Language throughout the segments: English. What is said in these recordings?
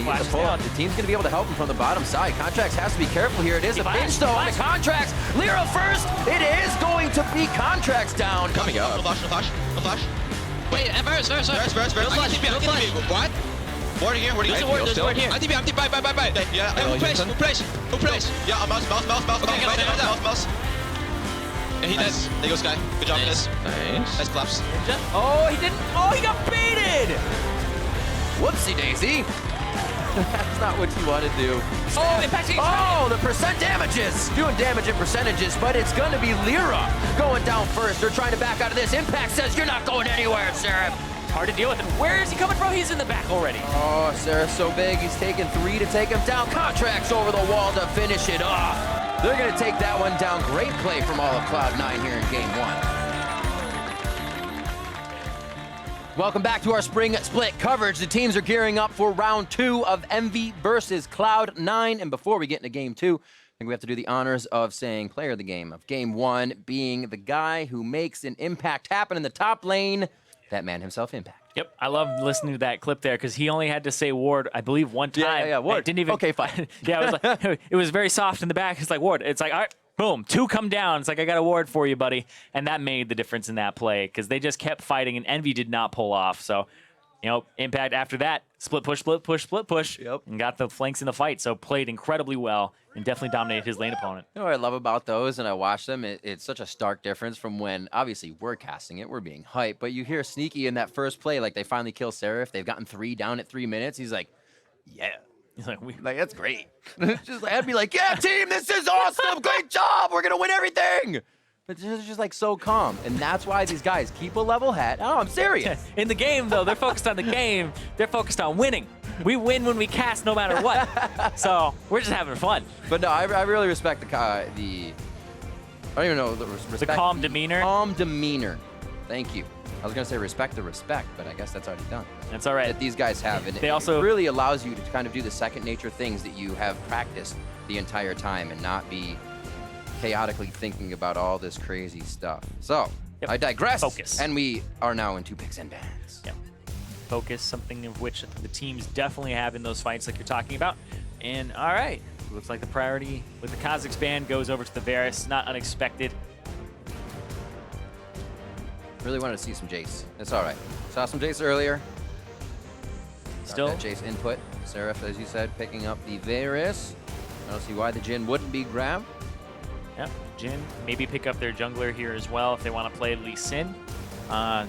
he gets the pull up, the team's going to be able to help him from the bottom side. Contracts has to be careful here. It is a pinch though on the Contracts. Lyra first. It is going to be Contracts down. Coming up. No flash. Wait, Varus. No flash. What? Warding here. There's a ward here. I'm TP. Bye. Yeah. Who plays? Yeah, mouse. Mouse. Yeah, he does. There you go, Sky. Good job, guys. Nice claps. Oh, he didn't. Oh, he got baited. Whoopsie daisy. That's not what you want to do. Oh, impacting. Oh, the percent damages. Doing damage in percentages, but it's going to be Lyra going down first. They're trying to back out of this. Impact says you're not going anywhere, Seraph. Hard to deal with him. Where is he coming from? He's in the back already. Oh, Seraph's so big. He's taking 3 to take him down. Contracts over the wall to finish it off. They're going to take that one down. Great play from all of Cloud9 here in Game 1. Welcome back to our spring split coverage. The teams are gearing up for round 2 of Envy versus Cloud9. And before we get into Game 2, I think we have to do the honors of saying player of the game, of Game 1 being the guy who makes an impact happen in the top lane, that man himself, Impact. Yep, I love listening to that clip there because he only had to say Ward, I believe, one time. Yeah, Ward. It didn't even. Okay, fine. Yeah, it was like, it was very soft in the back. It's like Ward. It's like, all right, boom, 2 come down. It's like, I got a Ward for you, buddy, and that made the difference in that play because they just kept fighting and Envy did not pull off. So, Impact after that, split push, Yep. and got the flanks in the fight. So played incredibly well and definitely dominated his lane opponent. You know what I love about those, and I watch them, it's such a stark difference from when, obviously, we're casting it, we're being hyped, but you hear Sneaky in that first play, like they finally kill Seraph, they've gotten 3 down at 3 minutes, he's like, yeah. He's like, That's great. Just like, I'd be like, yeah, team, this is awesome, great job, we're going to win everything. But it's just like so calm, and that's why these guys keep a level head. Oh, I'm serious. In the game, though, they're focused on the game. They're focused on winning. We win when we cast no matter what. So we're just having fun. But no, I really respect I don't even know, respect. The calm demeanor. Calm demeanor. Thank you. I was going to say respect the respect, but I guess that's already done. That's all right. That these guys have. And They also it really allows you to kind of do the second nature things that you have practiced the entire time and not be chaotically thinking about all this crazy stuff. So, Yep. I digress. Focus. And we are now in 2 picks and bans. Yep. Focus, something of which the teams definitely have in those fights like you're talking about. And all right, looks like the priority with the Kha'Zix ban goes over to the Varus. Not unexpected. Really wanted to see some Jace. It's all right. Saw some Jace earlier. Still, Got that Jace input. Seraph, as you said, picking up the Varus. I don't see why the Jhin wouldn't be grabbed. yeah, Jhin, maybe pick up their jungler here as well if they want to play Lee Sin. Or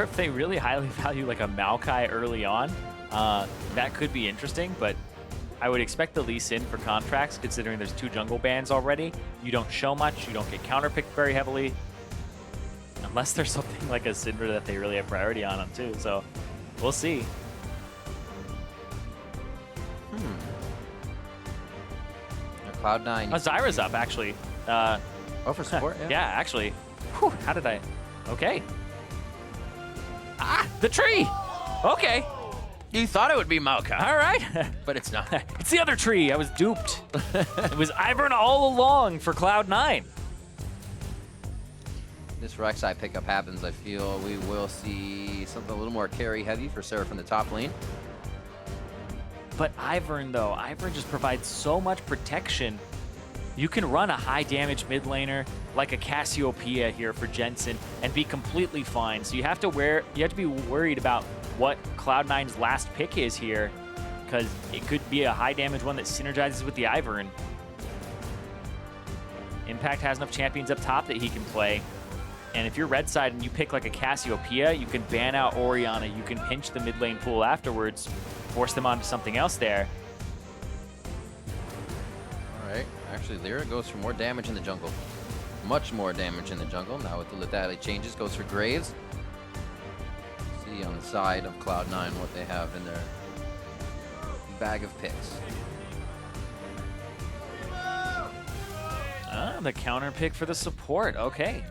if they really highly value like a Maokai early on, that could be interesting, but I would expect the Lee Sin for contracts, considering there's 2 jungle bans already. You don't show much, you don't get counterpicked very heavily, unless there's something like a Syndra that they really have priority on them too, so we'll see. Cloud9. Zyra's up, actually. Oh, for support? Yeah, actually. Whew, how did I? Okay. Ah, the tree! Okay. You thought it would be Maokai, All right. but it's not. It's the other tree. I was duped. It was Ivern all along for Cloud9. This Rek'Sai pickup happens, I feel we will see something a little more carry heavy for Seraph in the top lane. But Ivern, though, Ivern just provides so much protection. You can run a high damage mid laner like a Cassiopeia here for Jensen and be completely fine. So you have to be worried about what Cloud9's last pick is here, because it could be a high damage one that synergizes with the Ivern. Impact has enough champions up top that he can play. And if you're red side and you pick like a Cassiopeia, you can ban out Orianna, you can pinch the mid lane pool afterwards, force them onto something else there. All right, actually Lyra goes for more damage in the jungle. Much more damage in the jungle. Now with the lethality changes, goes for Graves. See on the side of Cloud9 what they have in their bag of picks. The counter pick for the support, okay.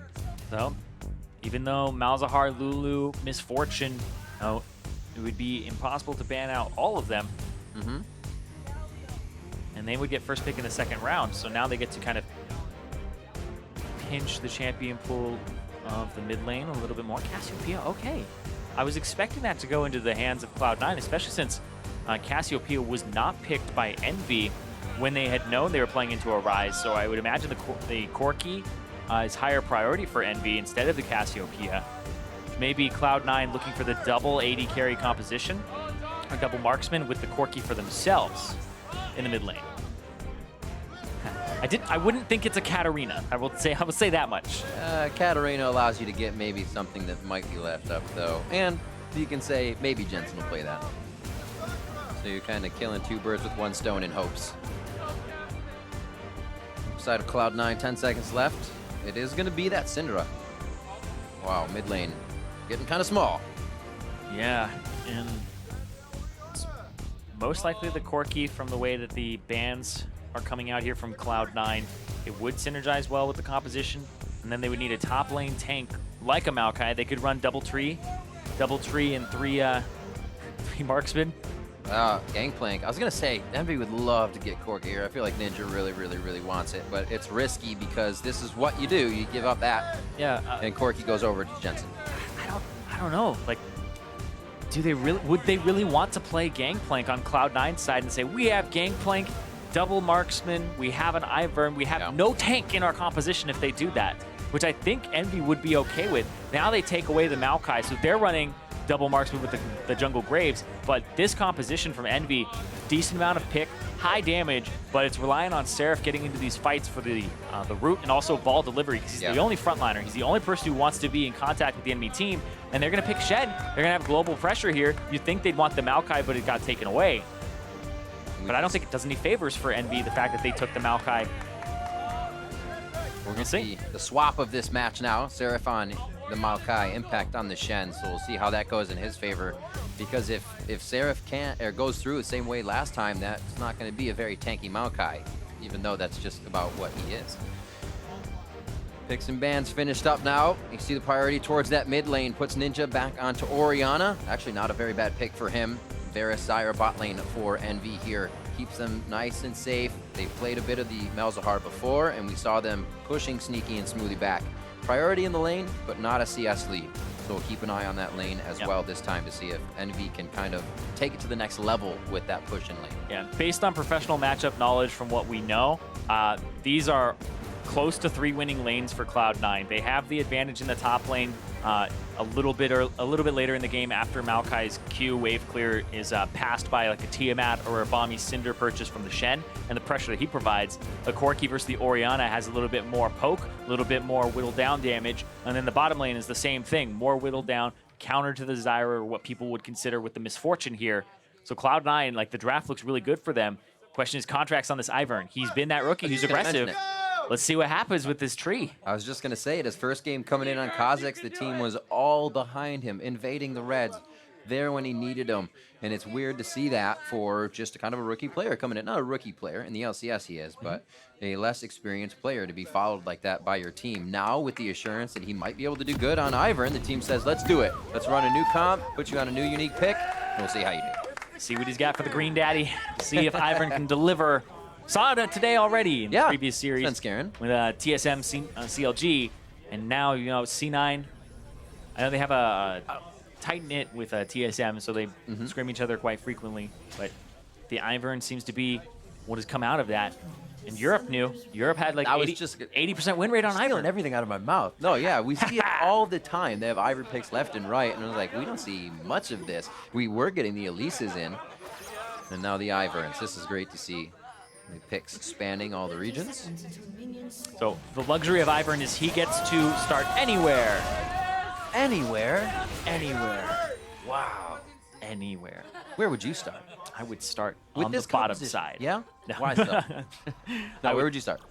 So, even though Malzahar, Lulu, Misfortune, it would be impossible to ban out all of them. And they would get first pick in the second round, so now they get to kind of pinch the champion pool of the mid lane a little bit more. Cassiopeia, okay. I was expecting that to go into the hands of Cloud9, especially since Cassiopeia was not picked by Envy when they had known they were playing into a Rise. So I would imagine the Corki is higher priority for Envy instead of the Cassiopeia. Maybe Cloud9 looking for the double AD carry composition, a double marksman with the Corki for themselves in the mid lane. I wouldn't think it's a Katarina. I will say that much. Katarina allows you to get maybe something that might be left up though, and you can say maybe Jensen will play that. So you're kind of killing two birds with one stone in hopes. Side of Cloud9, 10 seconds left. It is going to be that Syndra. Wow, mid lane getting kind of small. Yeah, and it's most likely the Corki from the way that the bans are coming out here from Cloud9. It would synergize well with the composition, and then they would need a top lane tank like a Maokai. They could run double tree and three marksmen. Gangplank. I was gonna say Envy would love to get Corki here. I feel like Ninja really wants it, but it's risky because this is what you do. You give up that, and Corki goes over to Jensen. I don't know. Like, would they really want to play Gangplank on Cloud9's side and say we have Gangplank, double marksman, we have an Ivern, we have no tank in our composition if they do that, which I think Envy would be okay with. Now they take away the Maokai, so they're running double marksman with the jungle Graves, but this composition from Envy, decent amount of pick, high damage, but it's relying on Seraph getting into these fights for the root and also ball delivery, because he's the only frontliner. He's the only person who wants to be in contact with the enemy team, and they're going to pick Shed. They're going to have global pressure here. You'd think they'd want the Maokai, but it got taken away. But I don't think it does any favors for Envy, the fact that they took the Maokai. We're going to see the swap of this match now. Seraph on the Maokai, Impact on the Shen, so we'll see how that goes in his favor. Because if Seraph goes through the same way last time, that's not going to be a very tanky Maokai, even though that's just about what he is. Picks and bans finished up now. You see the priority towards that mid lane, puts Ninja back onto Orianna. Actually not a very bad pick for him. Varus Zyra bot lane for Envy here. Keeps them nice and safe. They played a bit of the Malzahar before, and we saw them pushing Sneaky and Smoothie back. Priority in the lane, but not a CS lead. So we'll keep an eye on that lane as well this time to see if Envy can kind of take it to the next level with that push in lane. Yeah, based on professional matchup knowledge from what we know, these are close to 3 winning lanes for Cloud9. They have the advantage in the top lane a little bit later in the game after Maokai's Q wave clear is passed by like a Tiamat or a Bomby Cinder purchase from the Shen, and the pressure that he provides. The Corki versus the Orianna has a little bit more poke, a little bit more whittled down damage, and then the bottom lane is the same thing, more whittled down, counter to the Zyra, or what people would consider with the misfortune here. So Cloud9, like, the draft looks really good for them. Question is contracts on this Ivern. He's been that rookie who's aggressive. Let's see what happens with this tree. I was just going to say it. His first game coming in on Kha'Zix, the team was all behind him, invading the Reds, there when he needed them. And it's weird to see that for just a kind of a rookie player coming in. Not a rookie player, in the LCS he is, but a less experienced player to be followed like that by your team. Now, with the assurance that he might be able to do good on Ivern, the team says, let's do it. Let's run a new comp, put you on a new unique pick, and we'll see how you do. See what he's got for the Green Daddy. See if Ivern can deliver. Saw it today already in the previous series with TSM CLG, and now, you know, C9. I know they have a tight knit with TSM, so they scrim each other quite frequently. But the Ivern seems to be what has come out of that. And Europe knew. Europe had like 80% win rate on Ivern. Everything out of my mouth. No, yeah, we see it all the time. They have Ivern picks left and right, and I was like, we don't see much of this. We were getting the Elises in, and now the Iverns. This is great to see. The picks spanning all the regions. So the luxury of Ivern is he gets to start anywhere. Anywhere? Anywhere. Wow. Anywhere. Where would you start? I would start on the bottom side. Yeah? No. Why so? Where would you start?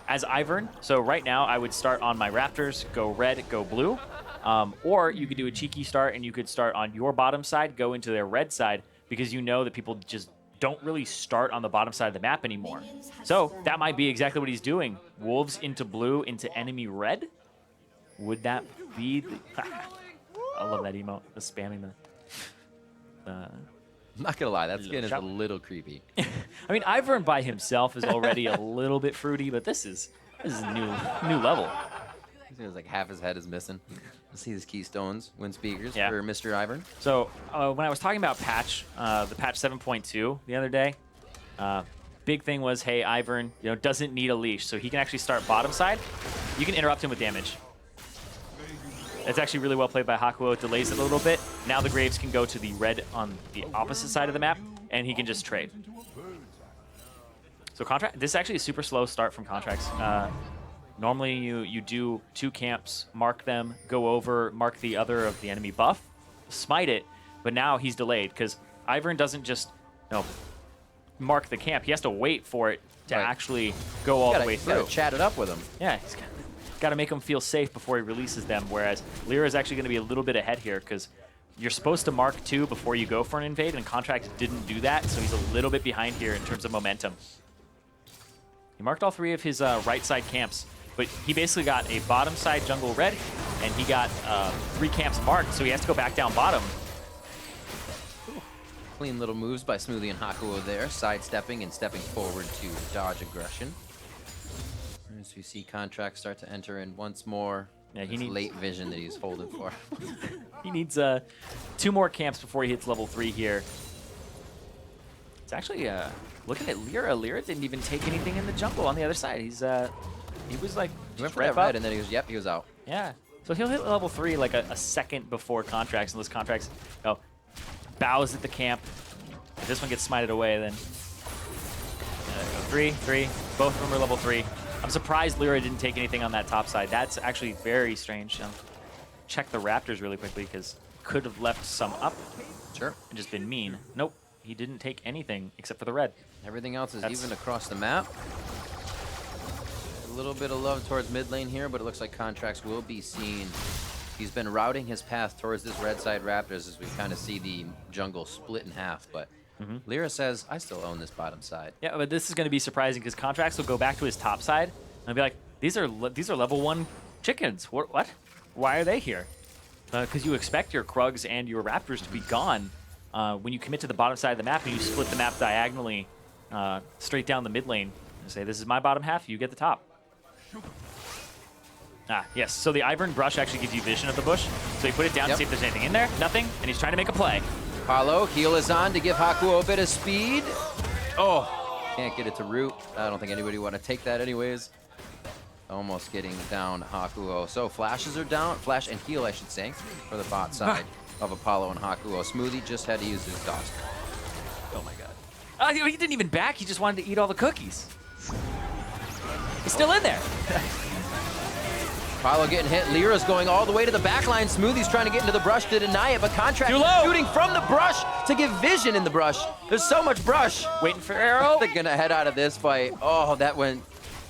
As Ivern, so right now I would start on my Raptors, go red, go blue. Or you could do a cheeky start and you could start on your bottom side, go into their red side, because you know that people just don't really start on the bottom side of the map anymore. So that might be exactly what he's doing. Wolves into blue, into enemy red? Would that be the... I love that emote, the spamming the... I'm not gonna lie, that skin is a little creepy. I mean, Ivern by himself is already a little bit fruity, but this is a new level. It was like half his head is missing. Let's see his keystones, wind speakers Yeah. for Mr. Ivern. So when I was talking about patch, the patch 7.2 the other day, big thing was, hey, Ivern, doesn't need a leash, so he can actually start bottom side. You can interrupt him with damage. It's actually really well played by Hakuo. It delays it a little bit. Now the Graves can go to the red on the opposite side of the map, and he can just trade. So contract. This is actually a super slow start from contracts. Normally you do 2 camps, mark them, go over, mark the other of the enemy buff, smite it, but now he's delayed because Ivern doesn't just mark the camp. He has to wait for it to actually go all the way through. You gotta chat it up with him. Yeah, he's got to make him feel safe before he releases them, whereas Lyra is actually going to be a little bit ahead here because you're supposed to mark 2 before you go for an invade, and Contract didn't do that, so he's a little bit behind here in terms of momentum. He marked all 3 of his right side camps, but he basically got a bottom side jungle red, and he got 3 camps marked, so he has to go back down bottom. Clean little moves by Smoothie and Hakuo there, sidestepping and stepping forward to dodge aggression. As we see Contract start to enter in once more. Yeah, he needs late vision that he's holding for. He needs 2 more camps before he hits level 3 here. It's actually looking at Lyra. Lyra didn't even take anything in the jungle on the other side. He was like He went for that red, and then he was out. Yeah. So he'll hit level 3 like a second before Contracts, unless Contracts bows at the camp. If this one gets smited away, then 3. Both of them are level 3. I'm surprised Lyra didn't take anything on that top side. That's actually very strange. Check the Raptors really quickly because could have left some up. Sure. And just been mean. Nope. He didn't take anything except for the red. Everything else is even across the map. A little bit of love towards mid lane here, but it looks like Contracts will be seen. He's been routing his path towards this red side Raptors as we kind of see the jungle split in half, but Lyra says, I still own this bottom side. Yeah, but this is going to be surprising because Contracts will go back to his top side and be like, these are level 1 chickens. What? Why are they here? Because you expect your Krugs and your Raptors to be gone when you commit to the bottom side of the map and you split the map diagonally straight down the mid lane and say, this is my bottom half, you get the top. Yes, so the Ivern brush actually gives you vision of the bush. So you put it down to see if there's anything in there. Nothing, and he's trying to make a play. Apollo, heal is on to give Hakuo a bit of speed. Oh, can't get it to root. I don't think anybody want to take that anyways. Almost getting down Hakuo. So flashes are down, flash and heal I should say, for the bot side of Apollo and Hakuo. Smoothie just had to use his dust. Oh my god. He didn't even back, he just wanted to eat all the cookies. He's still in there. Apollo getting hit. Lyra's going all the way to the back line. Smoothie's trying to get into the brush to deny it, but Contract shooting from the brush to give vision in the brush. There's so much brush. Waiting for arrow. They're gonna head out of this fight. Oh, that went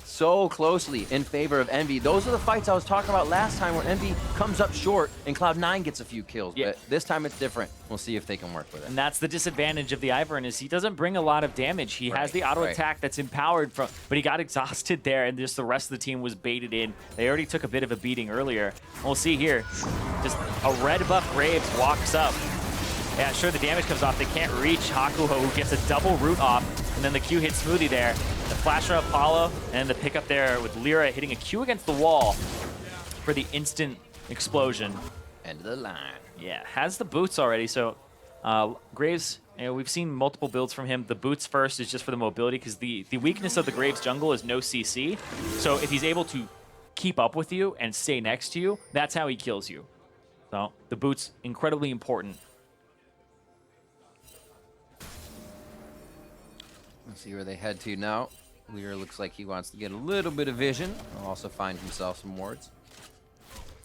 so closely in favor of Envy. Those are the fights I was talking about last time where Envy comes up short and Cloud9 gets a few kills. Yeah. But this time it's different. We'll see if they can work with it. And that's the disadvantage of the Ivern is he doesn't bring a lot of damage. He has the auto attack that's empowered from, but he got exhausted there and just the rest of the team was baited in. They already took a bit of a beating earlier. We'll see here. Just a red buff Graves walks up. Yeah, sure, the damage comes off. They can't reach Hakuo, who gets a double root off, and then the Q hits Smoothie there. The flash from Apollo, and the pick up there with Lyra hitting a Q against the wall for the instant explosion. End of the line. Yeah, has the boots already, so Graves, we've seen multiple builds from him. The boots first is just for the mobility, because the weakness of the Graves jungle is no CC. So if he's able to keep up with you and stay next to you, that's how he kills you. So the boots, incredibly important. Let's see where they head to now. Lyra looks like he wants to get a little bit of vision. He'll also find himself some wards.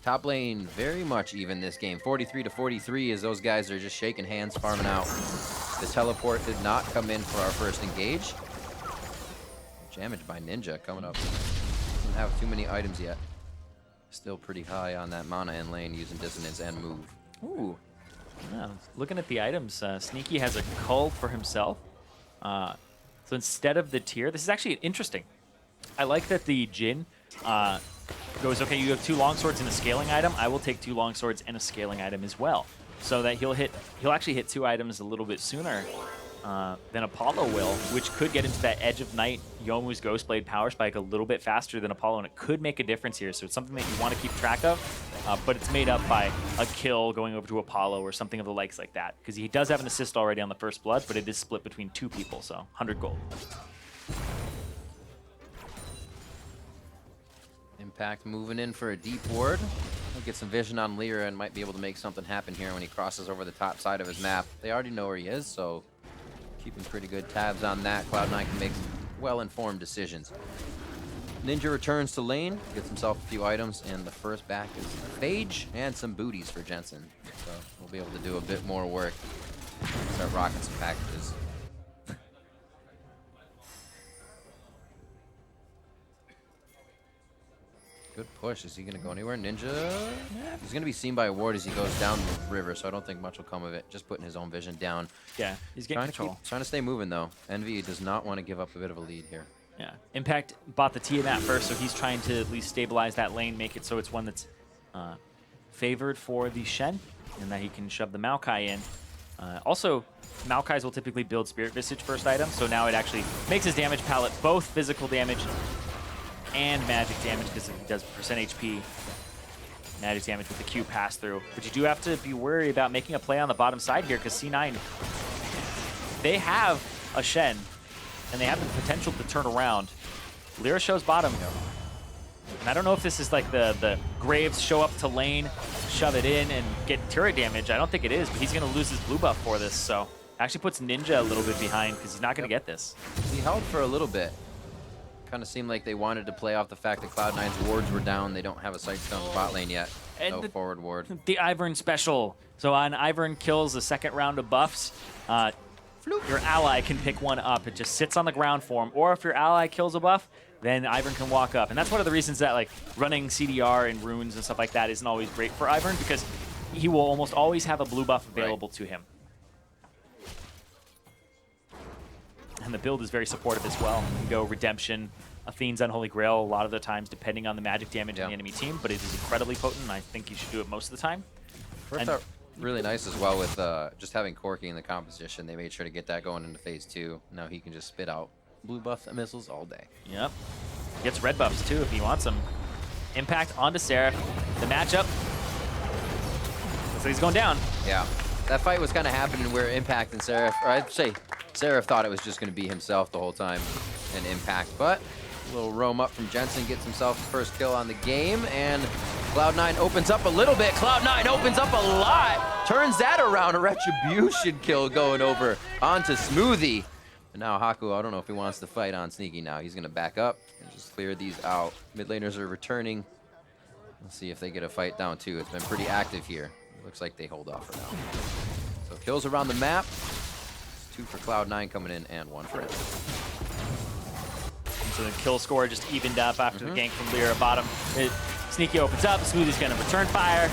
Top lane very much even this game. 43 to 43 as those guys are just shaking hands, farming out. The teleport did not come in for our first engage. Damage by Ninja coming up. Doesn't have too many items yet. Still pretty high on that mana in lane using Dissonance and move. Ooh. Yeah, looking at the items, Sneaky has a cull for himself. So instead of the tier, this is actually interesting. I like that the Jhin goes, okay, you have 2 longswords and a scaling item. I will take 2 longswords and a scaling item as well. So that he'll actually hit 2 items a little bit sooner. than Apollo will, which could get into that Edge of Night Youmuu's Ghostblade power spike a little bit faster than Apollo, and it could make a difference here. So it's something that you want to keep track of, but it's made up by a kill going over to Apollo or something of the likes like that, because he does have an assist already on the first blood, but it is split between 2 people, so 100 gold. Impact moving in for a deep ward. He'll get some vision on Lyra and might be able to make something happen here when he crosses over the top side of his map. They already know where he is, so keeping pretty good tabs on that. Cloud9 can make well-informed decisions. Ninja returns to lane, gets himself a few items, and the first back is Phage and some booties for Jensen. So we'll be able to do a bit more work. Start rocking some packages. Good push. Is he going to go anywhere? Ninja? He's going to be seen by a ward as he goes down the river, so I don't think much will come of it. Just putting his own vision down. Yeah, he's getting control. Trying to stay moving, though. Envy does not want to give up a bit of a lead here. Yeah, Impact bought the Tiamat first, so he's trying to at least stabilize that lane, make it so it's one that's favored for the Shen, and that he can shove the Maokai in. Also, Maokai's will typically build Spirit Visage first item, so now it actually makes his damage palette both physical damage and magic damage, because he does percent HP magic damage with the Q pass through. But you do have to be worried about making a play on the bottom side here, because C9, they have a Shen, and they have the potential to turn around. Lyra shows bottom. And I don't know if this is like the Graves show up to lane, shove it in, and get turret damage. I don't think it is, but he's going to lose his blue buff for this, so actually puts Ninja a little bit behind, because he's not going to get this. He held for a little bit. Kind of seemed like they wanted to play off the fact that Cloud9's wards were down. They don't have a Sightstone bot lane yet. And no forward ward. The Ivern special. So on Ivern kills the second round of buffs, your ally can pick one up. It just sits on the ground for him. Or if your ally kills a buff, then Ivern can walk up. And that's one of the reasons that like running CDR and runes and stuff like that isn't always great for Ivern, because he will almost always have a blue buff available to him. And the build is very supportive as well. You can go Redemption, Athene's Unholy Grail a lot of the times, depending on the magic damage in the enemy team, but it is incredibly potent, and I think you should do it most of the time. Worked out really nice as well with just having Corki in the composition. They made sure to get that going into phase 2. Now he can just spit out blue buff missiles all day. Yep. Gets red buffs too if he wants them. Impact onto Seraph. The matchup. So he's going down. Yeah. That fight was kind of happening where Impact and Seraph, or I'd say Seraph thought it was just going to be himself the whole time and Impact, but a little roam up from Jensen gets himself the first kill on the game, and Cloud9 opens up a little bit. Cloud9 opens up a lot. Turns that around. A Retribution kill going over onto Smoothie. And now Haku, I don't know if he wants to fight on Sneaky now. He's going to back up and just clear these out. Mid laners are returning. Let's see if they get a fight down too. It's been pretty active here. Looks like they hold off for now. So kills around the map. It's 2 for Cloud9 coming in and 1 for him. So the kill score just evened up after the gank from Lyra bottom. Sneaky opens up. Smoothie's going to return fire.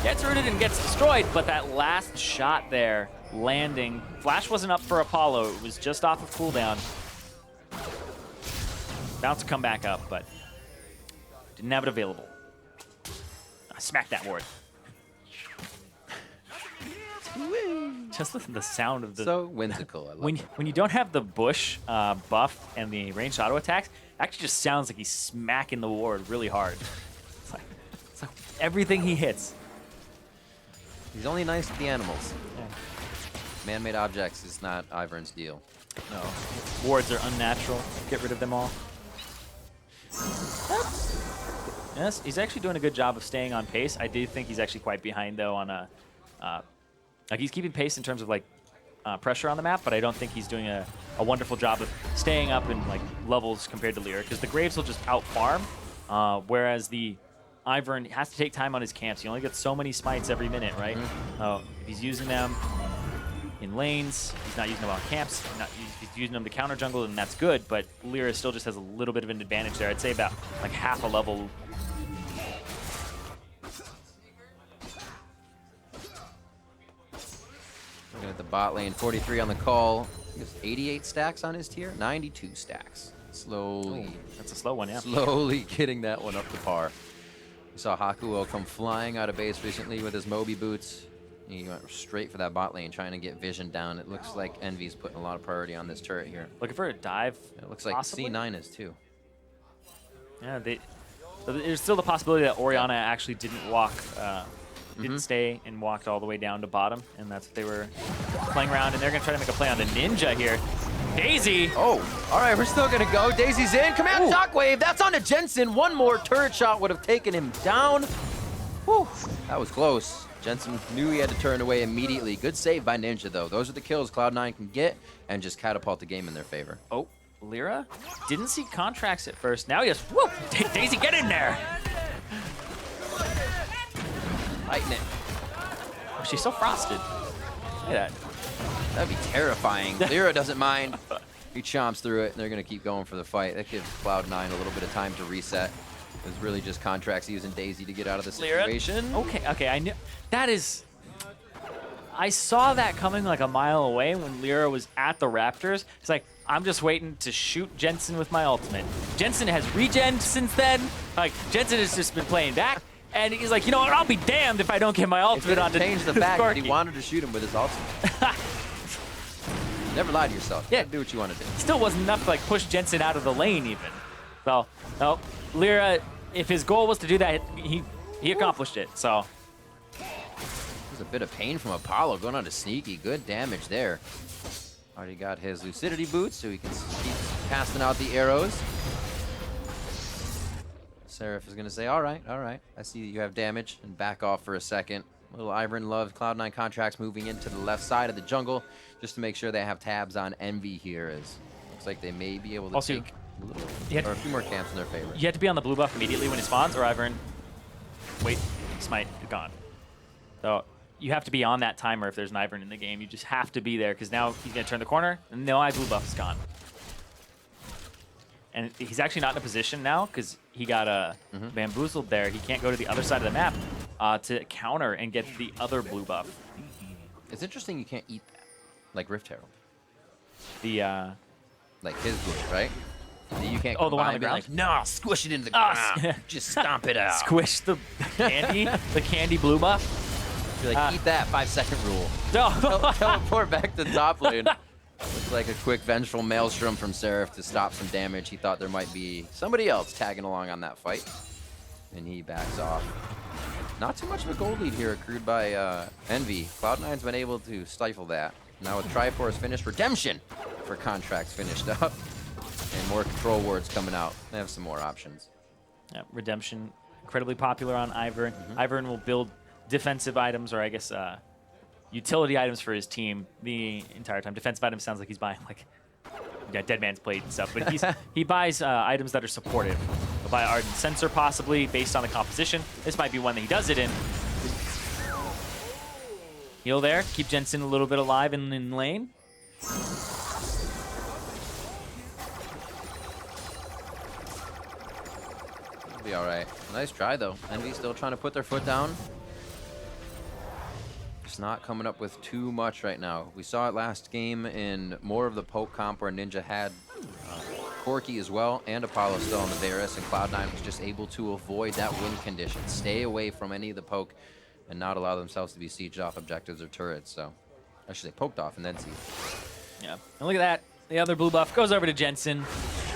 Gets rooted and gets destroyed, but that last shot there, landing. Flash wasn't up for Apollo. It was just off of cooldown. About to come back up, but didn't have it available. Smack that ward. Just listen to the sound of the... So whimsical. I love it. When you don't have the bush buff and the ranged auto attacks, it actually just sounds like he's smacking the ward really hard. It's like everything he hits. He's only nice to the animals. Yeah. Man-made objects is not Ivern's deal. No. Wards are unnatural. Get rid of them all. Yes, he's actually doing a good job of staying on pace. I do think he's actually quite behind, though, on a... like, he's keeping pace in terms of, like, pressure on the map, but I don't think he's doing a wonderful job of staying up in, like, levels compared to Lyra, because the Graves will just out-farm, whereas the Ivern has to take time on his camps. He only gets so many smites every minute, right? If he's using them in lanes, he's not using them on camps, he's using them to counter jungle, and that's good, but Lyra still just has a little bit of an advantage there. I'd say about, like, half a level. Looking at the bot lane, 43 on the call. He has 88 stacks on his tier, 92 stacks. Slowly. Oh, that's a slow one, yeah. Slowly getting that one up to par. We saw Hakuo come flying out of base recently with his Moby boots. He went straight for that bot lane, trying to get vision down. It looks like Envy's putting a lot of priority on this turret here. Looking for a dive. It looks like possibly? C9 is too. Yeah, there's still the possibility that Orianna actually didn't walk, didn't stay and walked all the way down to bottom, and that's what they were playing around. And they're gonna try to make a play on the Ninja here. Daisy. Oh, all right, we're still gonna go. Daisy's in. Command Shockwave. That's on to Jensen. One more turret shot would have taken him down. Whew, that was close. Jensen knew he had to turn away immediately. Good save by Ninja, though. Those are the kills Cloud9 can get and just catapult the game in their favor. Oh, Lyra didn't see contracts at first. Now he just, whoop, Daisy, get in there. Fighting it. Oh, she's so frosted. Look at that. That'd be terrifying. Lyra doesn't mind. He chomps through it, and they're going to keep going for the fight. That gives Cloud9 a little bit of time to reset. It was really just Contracts using Daisy to get out of the situation. Okay, I knew. That is... I saw that coming like a mile away when Lyra was at the Raptors. It's like, I'm just waiting to shoot Jensen with my ultimate. Jensen has regen since then. Like, Jensen has just been playing back. And he's like, you know what, I'll be damned if I don't get my ultimate on to change the fact that he Scorky. wanted to shoot him with his ultimate. Never lie to yourself. Yeah. Do what you want to do. Still wasn't enough to like push Jensen out of the lane even. So, no, Lyra, if his goal was to do that, he accomplished it, so. There's a bit of pain from Apollo going on to Sneaky. Good damage there. Already got his Lucidity boots, so he can keep casting out the arrows. Seraph is going to say, all right, I see you have damage, and back off for a second. Little Ivern love Cloud9 Contracts moving into the left side of the jungle just to make sure they have tabs on Envy here. As looks like they may be able to Also, take a few more camps in their favor. You have to be on the blue buff immediately when it spawns, or Ivern, wait, smite, you're gone. So you have to be on that timer if there's an Ivern in the game. You just have to be there, because now he's going to turn the corner, and no, blue buff is gone. And he's actually not in a position now, because he got bamboozled there. He can't go to the other side of the map to counter and get the other blue buff. It's interesting you can't eat that, like Rift Herald. The, like his boost, right? You can't the one on the ground? like, no, squish it into the ground. Just stomp it out. Squish the candy, the candy blue buff. You're like, eat that 5-second rule. No. Teleport back to top lane. Looks like a quick vengeful maelstrom from Seraph to stop some damage. He thought there might be somebody else tagging along on that fight. And he backs off. Not too much of a gold lead here accrued by Envy. Cloud9's been able to stifle that. Now with Triforce finished, Redemption for Contracts finished up. And more control wards coming out. They have some more options. Yeah, Redemption, incredibly popular on Ivern. Ivern will build defensive items, or I guess utility items for his team the entire time. Defensive items sounds like he's buying like Dead Man's Plate and stuff, but he buys items that are supportive. He'll buy Ardent Sensor possibly based on the composition. This might be one that he does it in. Heal there, keep Jensen a little bit alive in lane. Be all right. Nice try though. Envy still trying to put their foot down. Just not coming up with too much right now. We saw it last game in more of the poke comp where Ninja had Corki as well and Apollo still on the Varus, and Cloud9 was just able to avoid that win condition. Stay away from any of the poke and not allow themselves to be sieged off objectives or turrets. So I should say poked off and then sieged. Yeah, and look at that. The other blue buff goes over to Jensen,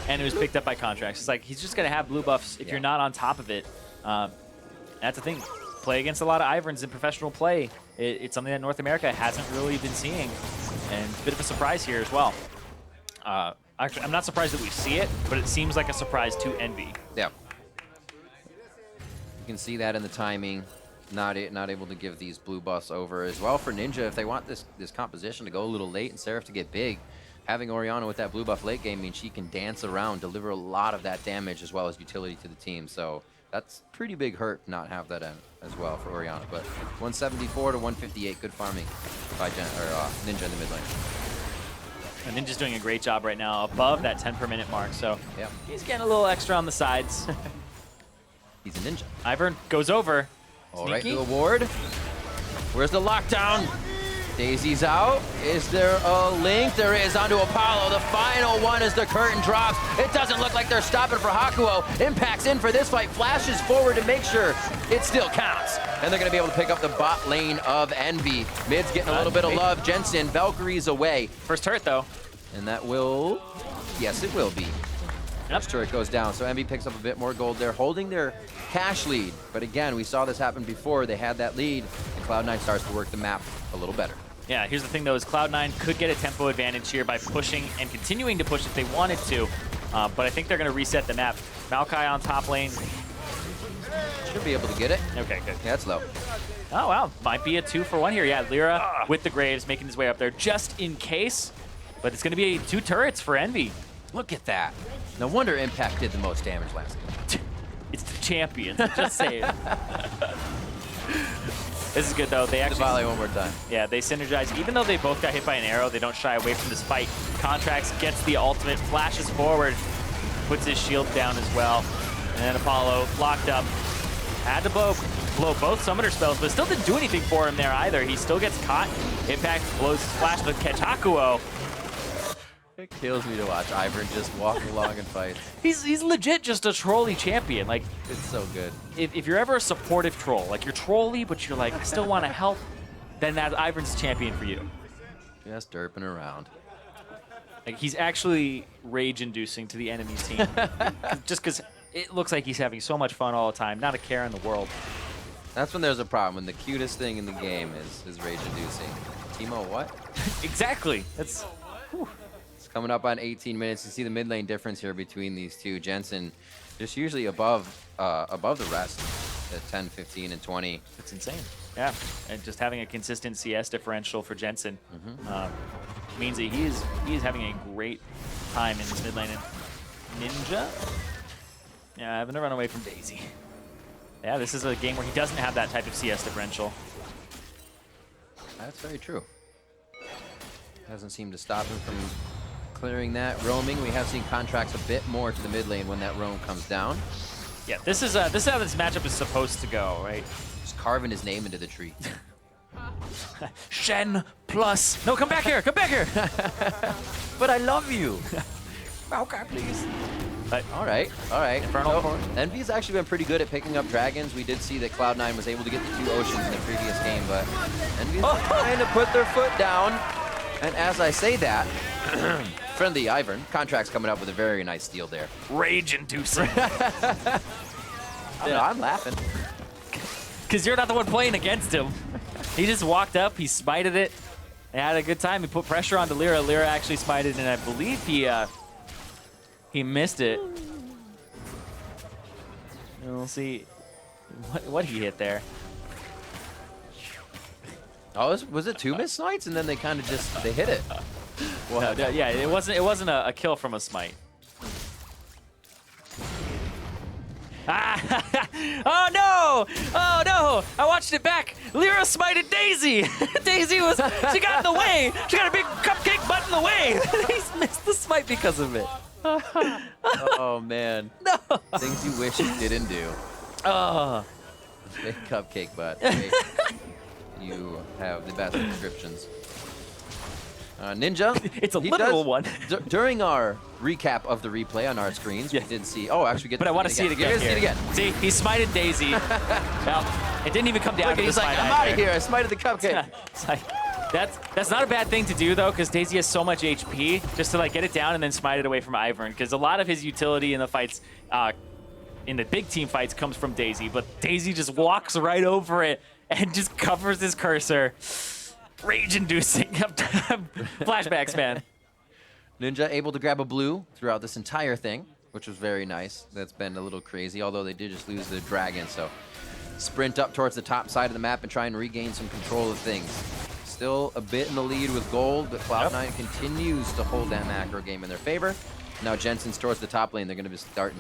and it was picked up by Contracts. It's like, he's just going to have blue buffs if you're not on top of it. That's the thing. Play against a lot of Iverns in professional play. It's something that North America hasn't really been seeing, and it's a bit of a surprise here as well. Actually, I'm not surprised that we see it, but it seems like a surprise to Envy. Yeah. You can see that in the timing. Not able to give these blue buffs over as well for Ninja. If they want this composition to go a little late and Seraph to get big, having Orianna with that blue buff late game means she can dance around, deliver a lot of that damage as well as utility to the team. So that's pretty big hurt to not have that as well for Orianna. But 174 to 158, good farming by Ninja in the mid lane. And Ninja's doing a great job right now, above that 10 per minute mark. So yep. He's getting a little extra on the sides. He's a Ninja. Ivern goes over. All right, to the ward. Where's the lockdown? Daisy's out. Is there a link? There is onto Apollo. The final one as the curtain drops. It doesn't look like they're stopping for Hakuo. Impact's in for this fight. Flashes forward to make sure it still counts. And they're going to be able to pick up the bot lane of Envy. Mid's getting a little bit of love. Jensen, Valkyrie's away. First turret, though. And that will... Yes, it will be. Next turret goes down, so Envy picks up a bit more gold. They're holding their cash lead. But again, we saw this happen before. They had that lead, and Cloud9 starts to work the map a little better. Yeah, here's the thing, though, is Cloud9 could get a tempo advantage here by pushing and continuing to push if they wanted to. But I think they're going to reset the map. Maokai on top lane. Should be able to get it. Okay, good. Yeah, it's low. Oh, wow. Might be a 2-for-1 here. Yeah, Lyra with the Graves making his way up there just in case. But it's going to be 2 turrets for Envy. Look at that. No wonder Impact did the most damage last game. It's the champion. Just say it. This is good, though. They actually... volley one more time. Yeah, they synergize. Even though they both got hit by an arrow, they don't shy away from this fight. Contracts gets the ultimate, flashes forward, puts his shield down as well. And Apollo locked up. Had to blow both summoner spells, but still didn't do anything for him there either. He still gets caught. Impact blows his flash to catch Hakuo. It kills me to watch Ivern just walk along and fight. He's legit just a trolly champion. Like, It's so good. if you're ever a supportive troll, like you're trolly, but you're like, I still want to help, then that Ivern's champion for you. Just derping around. Like, he's actually rage-inducing to the enemy's team. Just because it looks like he's having so much fun all the time, not a care in the world. That's when there's a problem, when the cutest thing in the game is rage-inducing. Timo, what? Exactly. That's... Whew. It's coming up on 18 minutes. You see the mid lane difference here between these two. Jensen just usually above the rest at 10, 15, and 20. It's insane. Yeah, and just having a consistent CS differential for Jensen means that he is having a great time in this mid lane. And Ninja? Yeah, having to run away from Daisy. Yeah, this is a game where he doesn't have that type of CS differential. That's very true. Doesn't seem to stop him from clearing that. Roaming, we have seen contracts a bit more to the mid lane when that roam comes down. Yeah, this is how this matchup is supposed to go, right? Just carving his name into the tree. Shen plus. No, come back here. Come back here. But I love you. Okay, please. All right, all right. Infernal Core. Envy's actually been pretty good at picking up dragons. We did see that Cloud9 was able to get the 2 oceans in the previous game, but Envy's trying to put their foot down. And as I say that, friendly Ivern, Contract's coming up with a very nice steal there. Rage-inducing. I'm laughing. Because you're not the one playing against him. He just walked up, he smited it, and had a good time. He put pressure onto Lyra. Lyra actually smited, and I believe he missed it. And we'll see what he hit there. Oh, was it 2 missed smites, and then they kind of they hit it? No, yeah, it wasn't a kill from a smite. Oh no! Oh no! I watched it back. Lyra smited Daisy. Daisy she got in the way. She got a big cupcake butt in the way. He's missed the smite because of it. Oh man. No. Things you wish you didn't do. Oh. Big cupcake butt. Hey, you have the best descriptions. Ninja. It's a literal one. During our recap of the replay on our screens, we did see. Oh, actually, but I want to see it again. See it again. See, he smited Daisy. Well, it didn't even come down to the he's like, smite I'm out of here. I smited the cupcake. It's like, that's not a bad thing to do though, because Daisy has so much HP, just to like get it down and then smite it away from Ivern. Because a lot of his utility in the fights, in the big team fights, comes from Daisy. But Daisy just walks right over it and just covers his cursor. Rage-inducing. Flashbacks, man. Ninja able to grab a blue throughout this entire thing, which was very nice. That's been a little crazy, although they did just lose the dragon, so sprint up towards the top side of the map and try and regain some control of things. Still a bit in the lead with gold, but Cloud9 continues to hold that macro game in their favor. Now Jensen's towards the top lane. They're going to be starting...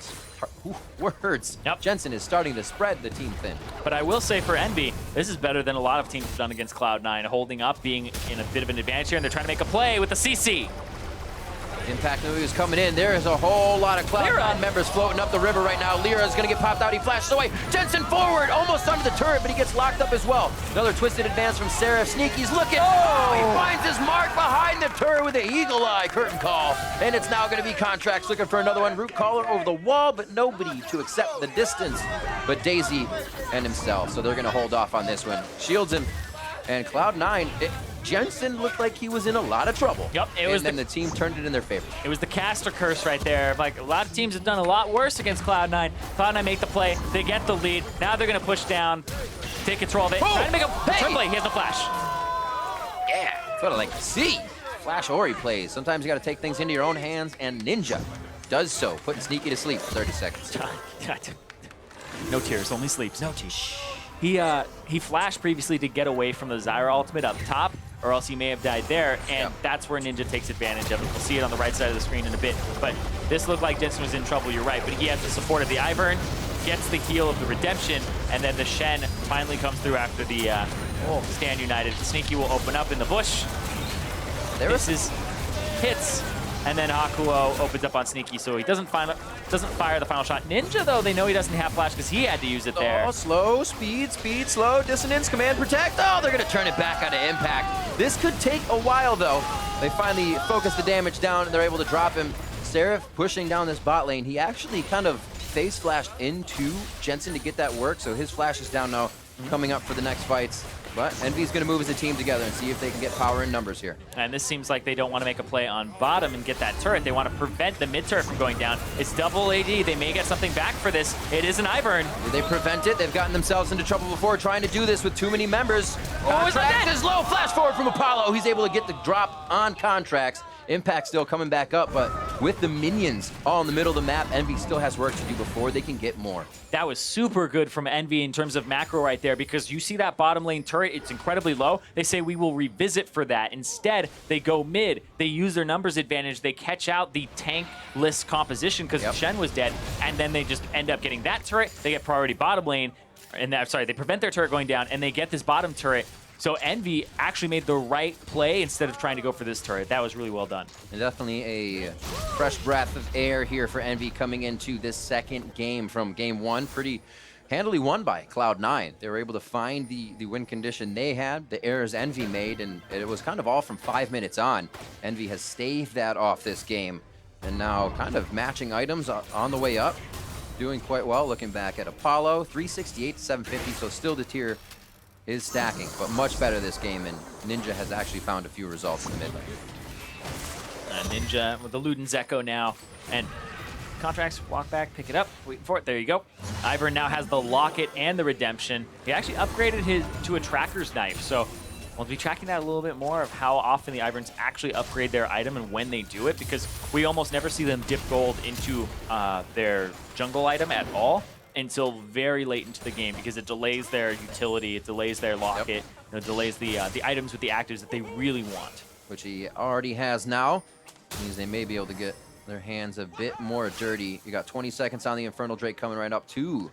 words! Yep. Jensen is starting to spread the team thin. But I will say for Envy, this is better than a lot of teams have done against Cloud9, holding up, being in a bit of an advantage here, and they're trying to make a play with the CC. Impact knew he was coming in. There is a whole lot of Cloud9 members floating up the river right now. Lyra is going to get popped out. He flashes away. Jensen forward, almost under the turret, but he gets locked up as well. Another twisted advance from Seraph. Sneaky's looking. Oh, he finds his mark behind the turret with an eagle eye curtain call. And it's now going to be Contracts looking for another one. Root caller over the wall, but nobody to accept the distance but Daisy and himself. So they're going to hold off on this one. Shields him. And Cloud9, Jensen looked like he was in a lot of trouble. Yep, and then the team turned it in their favor. It was the caster curse right there. Like, a lot of teams have done a lot worse against Cloud9. Cloud9 make the play, they get the lead. Now they're gonna push down, take control of it. Trying to make a turn play, he has the flash. Yeah, that's what I like to see. Flash Ori plays. Sometimes you gotta take things into your own hands, and Ninja does so, putting Sneaky to sleep for 30 seconds. No tears, only sleeps. No tears. He flashed previously to get away from the Zyra ultimate up top, or else he may have died there, and that's where Ninja takes advantage of it. We'll see it on the right side of the screen in a bit, but this looked like Jensen was in trouble, you're right, but he has the support of the Ivern, gets the heal of the Redemption, and then the Shen finally comes through after the Stand United. Sneaky will open up in the bush. This is hits, and then Hakuo opens up on Sneaky, so he doesn't fire the final shot. Ninja, though, they know he doesn't have flash because he had to use it there. Oh, slow, speed, slow, dissonance, command, protect. Oh, they're going to turn it back out of Impact. This could take a while, though. They finally focus the damage down, and they're able to drop him. Seraph pushing down this bot lane. He actually kind of face flashed into Jensen to get that work, so his flash is down now, coming up for the next fights. But Envy's going to move as a team together and see if they can get power in numbers here. And this seems like they don't want to make a play on bottom and get that turret. They want to prevent the mid turret from going down. It's double AD. They may get something back for this. It is an Ivern. Did they prevent it? They've gotten themselves into trouble before trying to do this with too many members. Contracts is low. Flash forward from Apollo. He's able to get the drop on Contracts. Impact still coming back up, but with the minions all in the middle of the map, Envy still has work to do before they can get more. That was super good from Envy in terms of macro right there, because you see that bottom lane turret, it's incredibly low. They say we will revisit for that. Instead, they go mid. They use their numbers advantage. They catch out the tankless composition because Shen was dead, and then they just end up getting that turret. They get priority bottom lane, and they prevent their turret going down, and they get this bottom turret. So Envy actually made the right play instead of trying to go for this turret. That was really well done. And definitely a fresh breath of air here for Envy coming into this second game from game one. Pretty handily won by Cloud9. They were able to find the win condition they had, the errors Envy made, and it was kind of all from 5 minutes on. Envy has staved that off this game, and now kind of matching items on the way up. Doing quite well looking back at Apollo, 368 to 750, so still the tier is stacking, but much better this game, and Ninja has actually found a few results in the mid lane. Ninja with the Luden's Echo now, and Contracts walk back, pick it up, waiting for it, there you go. Ivern now has the Locket and the Redemption. He actually upgraded his to a Tracker's Knife, so we'll be tracking that a little bit more of how often the Iverns actually upgrade their item and when they do it, because we almost never see them dip gold into their jungle item at all until very late into the game, because it delays their utility, it delays their Locket, it delays the items with the actives that they really want. Which he already has now. Means they may be able to get their hands a bit more dirty. You got 20 seconds on the Infernal Drake coming right up. 2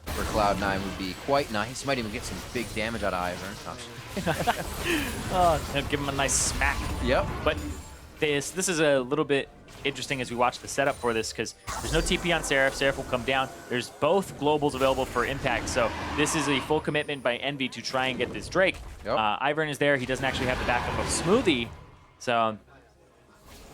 for Cloud9 would be quite nice. Might even get some big damage out of Ivern. Give him a nice smack. Yep. But this is a little bit interesting as we watch the setup for this, because there's no TP on Seraph. Seraph will come down. There's both globals available for Impact, so this is a full commitment by Envy to try and get this Drake. Yep. Ivern is there. He doesn't actually have the backup of Smoothie, so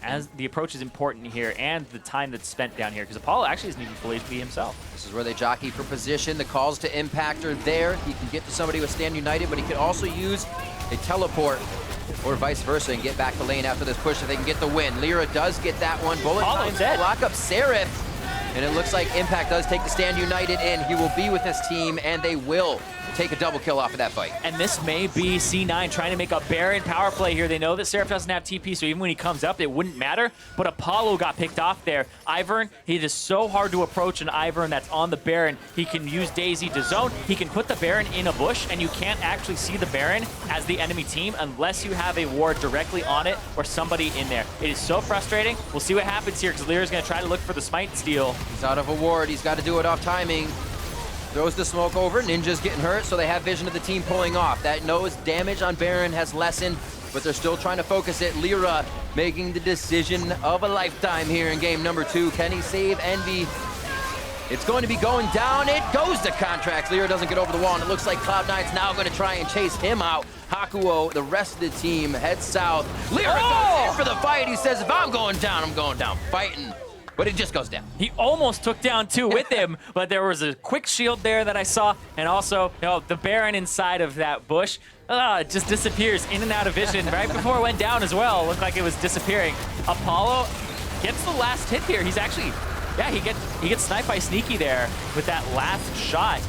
as the approach is important here, and the time that's spent down here, because Apollo actually isn't even full HP himself. This is where they jockey for position. The calls to Impact are there. He can get to somebody with Stand United, but he could also use a teleport or vice versa and get back to lane after this push if they can get the win. Lyra does get that one. Bullet time to lock up Seraph. And it looks like Impact does take the Stand United in. He will be with his team, and they will take a double kill off of that fight. And this may be C9 trying to make a Baron power play here. They know that Seraph doesn't have TP, so even when he comes up, it wouldn't matter. But Apollo got picked off there. Ivern, it is so hard to approach an Ivern that's on the Baron. He can use Daisy to zone. He can put the Baron in a bush, and you can't actually see the Baron as the enemy team unless you have a ward directly on it or somebody in there. It is so frustrating. We'll see what happens here, because Lyra's going to try to look for the smite steal. He's out of a ward. He's got to do it off timing. Throws the smoke over. Ninja's getting hurt, so they have vision of the team pulling off. That knows damage on Baron has lessened, but they're still trying to focus it. Lyra making the decision of a lifetime here in game number 2. Can he save Envy? It's going to be going down. It goes to Contracts. Lyra doesn't get over the wall, and it looks like Cloud9's now going to try and chase him out. Hakuo, the rest of the team, heads south. Lyra goes in for the fight. He says, if I'm going down, I'm going down fighting. But it just goes down. He almost took down 2 with him, but there was a quick shield there that I saw, and also, the Baron inside of that bush it just disappears in and out of vision right before it went down as well. Looked like it was disappearing. Apollo gets the last hit here. He's actually, yeah, he gets sniped by Sneaky there with that last shot.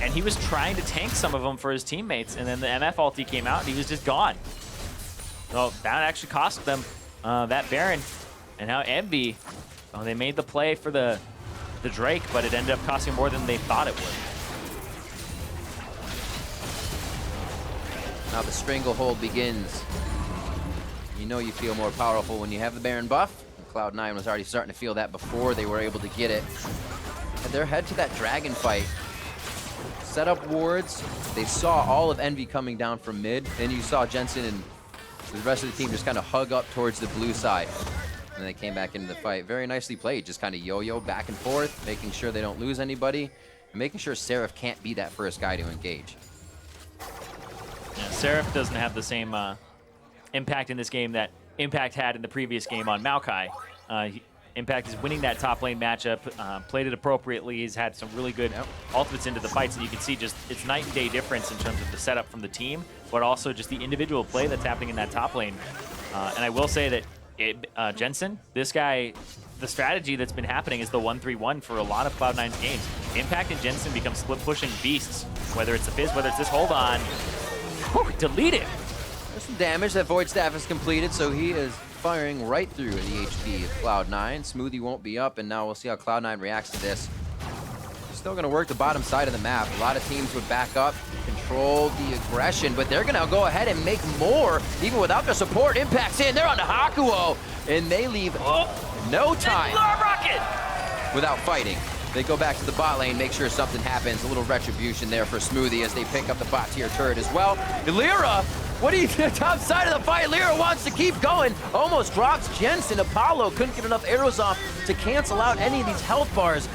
And he was trying to tank some of them for his teammates, and then the MF ulti came out, and he was just gone. So that actually cost them that Baron. And now Envy, they made the play for the Drake, but it ended up costing more than they thought it would. Now the Stranglehold begins. You know you feel more powerful when you have the Baron buff. And Cloud9 was already starting to feel that before they were able to get it. And they're head to that dragon fight. Set up wards. They saw all of Envy coming down from mid, and you saw Jensen and the rest of the team just kind of hug up towards the blue side. And they came back into the fight. Very nicely played. Just kind of yo-yo back and forth, making sure they don't lose anybody, and making sure Seraph can't be that first guy to engage. Yeah, Seraph doesn't have the same impact in this game that Impact had in the previous game on Maokai. Impact is winning that top lane matchup, played it appropriately. He's had some really good ultimates into the fights, and you can see just it's night and day difference in terms of the setup from the team, but also just the individual play that's happening in that top lane. And I will say that Jensen, this guy, the strategy that's been happening is the 1-3-1 for a lot of Cloud9's games. Impact and Jensen become split-pushing beasts, whether it's the Fizz, whether it's this hold on. Whew, delete it. There's some damage. That Void Staff is completed, so he is firing right through the HP of Cloud9. Smoothie won't be up, and now we'll see how Cloud9 reacts to this. Still going to work the bottom side of the map. A lot of teams would back up, control the aggression, but they're going to go ahead and make more, even without their support. Impact's in. They're on to Hakuo, and they leave no time without fighting. They go back to the bot lane, make sure something happens. A little retribution there for Smoothie as they pick up the bot tier turret as well. Lyra, what do you think? Top side of the fight. Lyra wants to keep going. Almost drops Jensen. Apollo couldn't get enough arrows off to cancel out any of these health bars.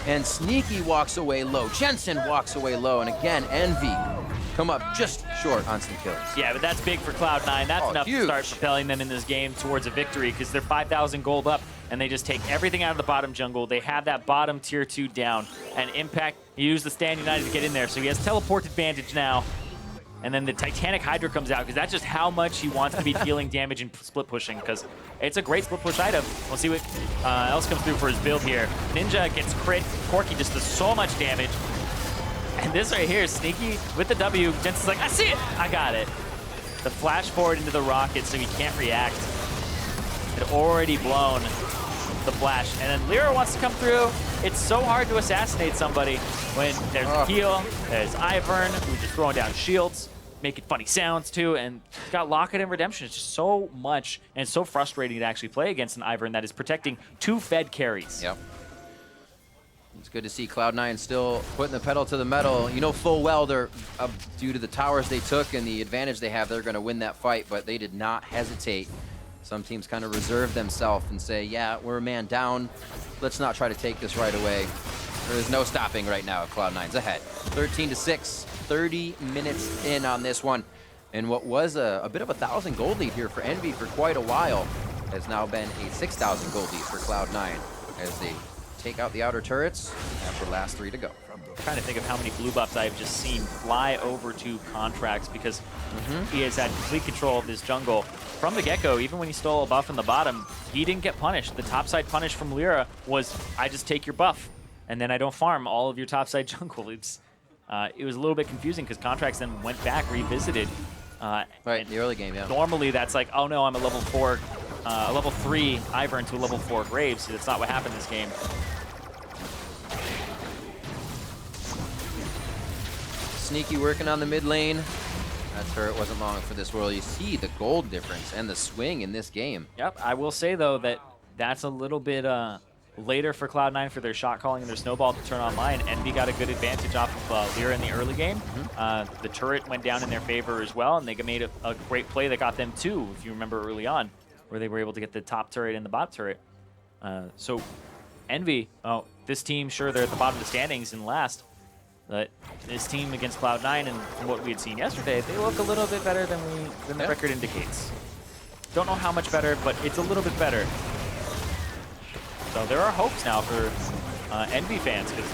And Sneaky walks away low. Jensen walks away low. And again, Envy come up just short on some kills. Yeah, but that's big for Cloud9. That's enough huge to start propelling them in this game towards a victory because they're 5,000 gold up, and they just take everything out of the bottom jungle. They have that bottom tier 2 down, and Impact used the Stand United to get in there, so he has teleport advantage now. And then the Titanic Hydra comes out because that's just how much he wants to be dealing damage and split pushing because it's a great split push item. We'll see what else comes through for his build here. Ninja gets crit. Corki just does so much damage. And this right here, Sneaky with the W. Jensen's like, I see it. I got it. The flash forward into the rocket so he can't react. Had already blown the flash. And then Lyra wants to come through. It's so hard to assassinate somebody when there's a heal, there's Ivern, who's just throwing down shields, making funny sounds too, and it's got Locket and Redemption. It's just so much, and it's so frustrating to actually play against an Ivern that is protecting 2 Fed carries. Yep. It's good to see Cloud9 still putting the pedal to the metal. You know full well they're, due to the towers they took and the advantage they have, they're going to win that fight, but they did not hesitate. Some teams kind of reserve themselves and say, yeah, we're a man down. Let's not try to take this right away. There is no stopping right now. Cloud9's ahead. 13-6, 30 minutes in on this one. And what was a bit of 1,000 gold lead here for Envy for quite a while has now been a 6,000 gold lead for Cloud9 as they take out the outer turrets after the last 3 to go. I'm trying to think of how many blue buffs I've just seen fly over to Contracts because he has had complete control of this jungle. From the get-go, even when he stole a buff in the bottom, he didn't get punished. The topside punish from Lyra was, I just take your buff, and then I don't farm all of your topside jungle. It was a little bit confusing because Contracts then went back, revisited. Right, in the early game, yeah. Normally that's like, oh no, I'm a level 4, a level 3 Ivern to a level 4 Graves. That's not what happened this game. Sneaky working on the mid lane. That turret wasn't long for this world. You see the gold difference and the swing in this game. Yep, I will say though that that's a little bit later for Cloud9 for their shot calling and their snowball to turn online. Envy got a good advantage off of Lyra in the early game. The turret went down in their favor as well, and they made a great play that got them 2, if you remember early on. where they were able to get the top turret and the bot turret. So Envy, this team, sure, they're at the bottom of the standings and last, but this team against Cloud9, and from what we had seen yesterday, they look a little bit better than the record indicates. Don't know how much better, but it's a little bit better. So there are hopes now for Envy fans, because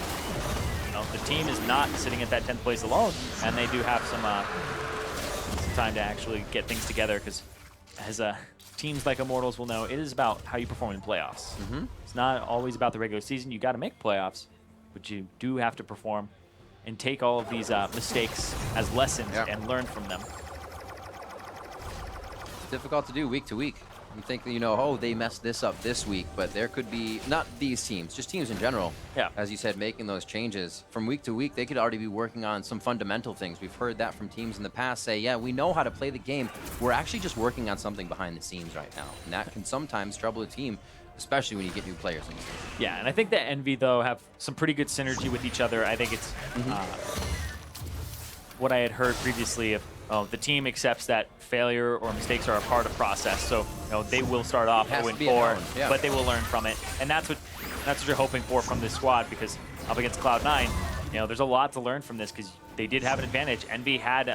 the team is not sitting at that 10th place alone, and they do have some time to actually get things together, because as teams like Immortals will know, it is about how you perform in playoffs. It's not always about the regular season. You got to make playoffs, but you do have to perform and take all of these mistakes as lessons and learn from them. It's difficult to do week to week. You think that, oh, they messed this up this week, but there could be, not these teams, just teams in general. Yeah. As you said, making those changes. From week to week, they could already be working on some fundamental things. We've heard that from teams in the past say, yeah, we know how to play the game. We're actually just working on something behind the scenes right now. And that can sometimes trouble a team, especially when you get new players in. Yeah, and I think that Envy, though, have some pretty good synergy with each other. I think it's what I had heard previously of, the team accepts that failure or mistakes are a part of process. So, they will start off 0-4, but they will learn from it. And that's what you're hoping for from this squad, because up against Cloud9, there's a lot to learn from this, because they did have an advantage. Envy had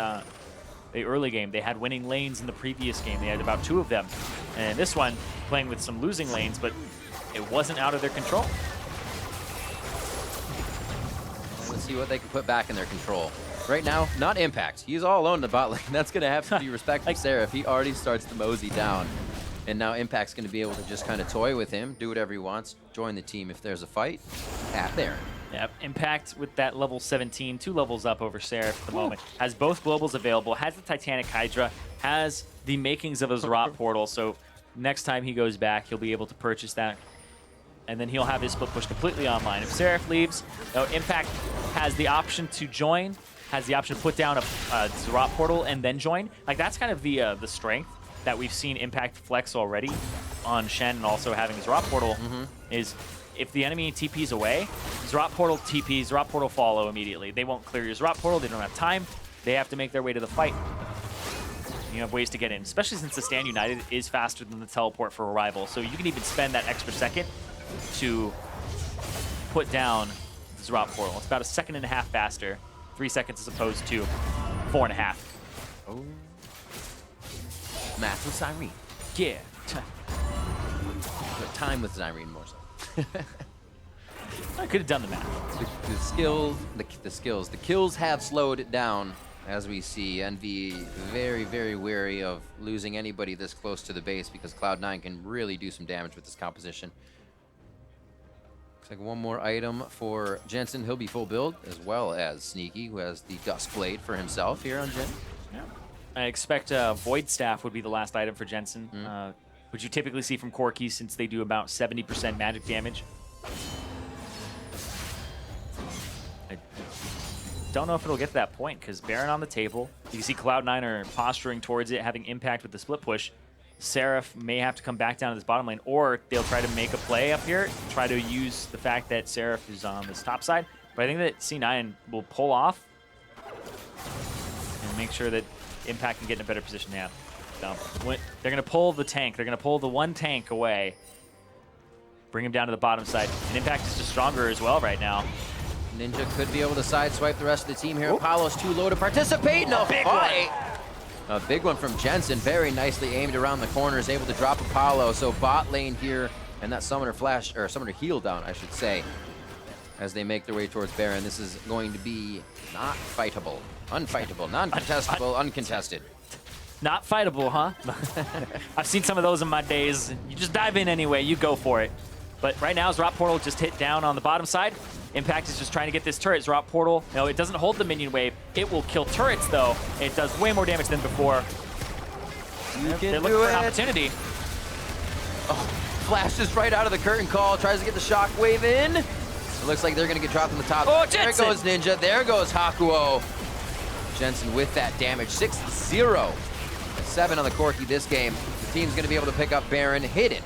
the early game. They had winning lanes in the previous game. They had about 2 of them. And this one, playing with some losing lanes, but it wasn't out of their control. Let's see what they can put back in their control. Right now, not Impact. He's all alone in the bot lane. That's going to have to be respectful of Seraph. He already starts to mosey down. And now Impact's going to be able to just kind of toy with him, do whatever he wants, join the team if there's a fight at Baron. Yep, Impact with that level 17, 2 levels up over Seraph at the moment. Has both globals available, has the Titanic Hydra, has the makings of his Rot Portal, so next time he goes back, he'll be able to purchase that. And then he'll have his split push completely online. If Seraph leaves, Impact has the option to join, has the option to put down a Zerat portal and then join. Like, that's kind of the strength that we've seen Impact flex already on Shen, and also having Zerat portal is if the enemy TPs away, Zerat portal TP, Zerat portal follow immediately. They won't clear your Zerat portal. They don't have time. They have to make their way to the fight. You have ways to get in, especially since the Stand United is faster than the teleport for arrival. So you can even spend that extra second to put down the Zerat portal. It's about 1.5 seconds faster. 3 seconds as opposed to 4.5. Oh. Math with Zyrene. Yeah. But time with Zyrene more so. I could have done the math. The skills. The kills have slowed it down, as we see. Envy very, very wary of losing anybody this close to the base, because Cloud9 can really do some damage with this composition. Looks like one more item for Jensen. He'll be full build, as well as Sneaky, who has the Dusk Blade for himself here on Jen. Yeah. I expect Void Staff would be the last item for Jensen, which you typically see from Corki, since they do about 70% magic damage. I don't know if it'll get to that point, because Baron on the table. You can see Cloud9 are posturing towards it, having impact with the split push. Seraph may have to come back down to this bottom lane, or they'll try to make a play up here, try to use the fact that Seraph is on this top side. But I think that C9 will pull off and make sure that Impact can get in a better position now. So they're going to pull the tank. They're going to pull the one tank away, bring him down to the bottom side. And Impact is just stronger as well right now. Ninja could be able to sideswipe the rest of the team here. Apollo's too low to participate. No fight. A big one from Jensen, very nicely aimed around the corners, able to drop Apollo. So bot lane here, and that summoner flash, or summoner heal down, I should say, as they make their way towards Baron. This is going to be not fightable, unfightable, non-contestable, uncontested. Not fightable, huh? I've seen some of those in my days. You just dive in anyway, you go for it. But right now, Zerat Portal just hit down on the bottom side. Impact is just trying to get this turret. Zerat Portal, no, it doesn't hold the minion wave. It will kill turrets, though. It does way more damage than before. They're looking for an opportunity. Oh, flashes right out of the curtain call. Tries to get the shockwave in. It looks like they're going to get dropped on the top. Oh, there goes Ninja. There goes Hakuo. Jensen with that damage. 6-0. 7 on the Corki this game. The team's going to be able to pick up Baron, hidden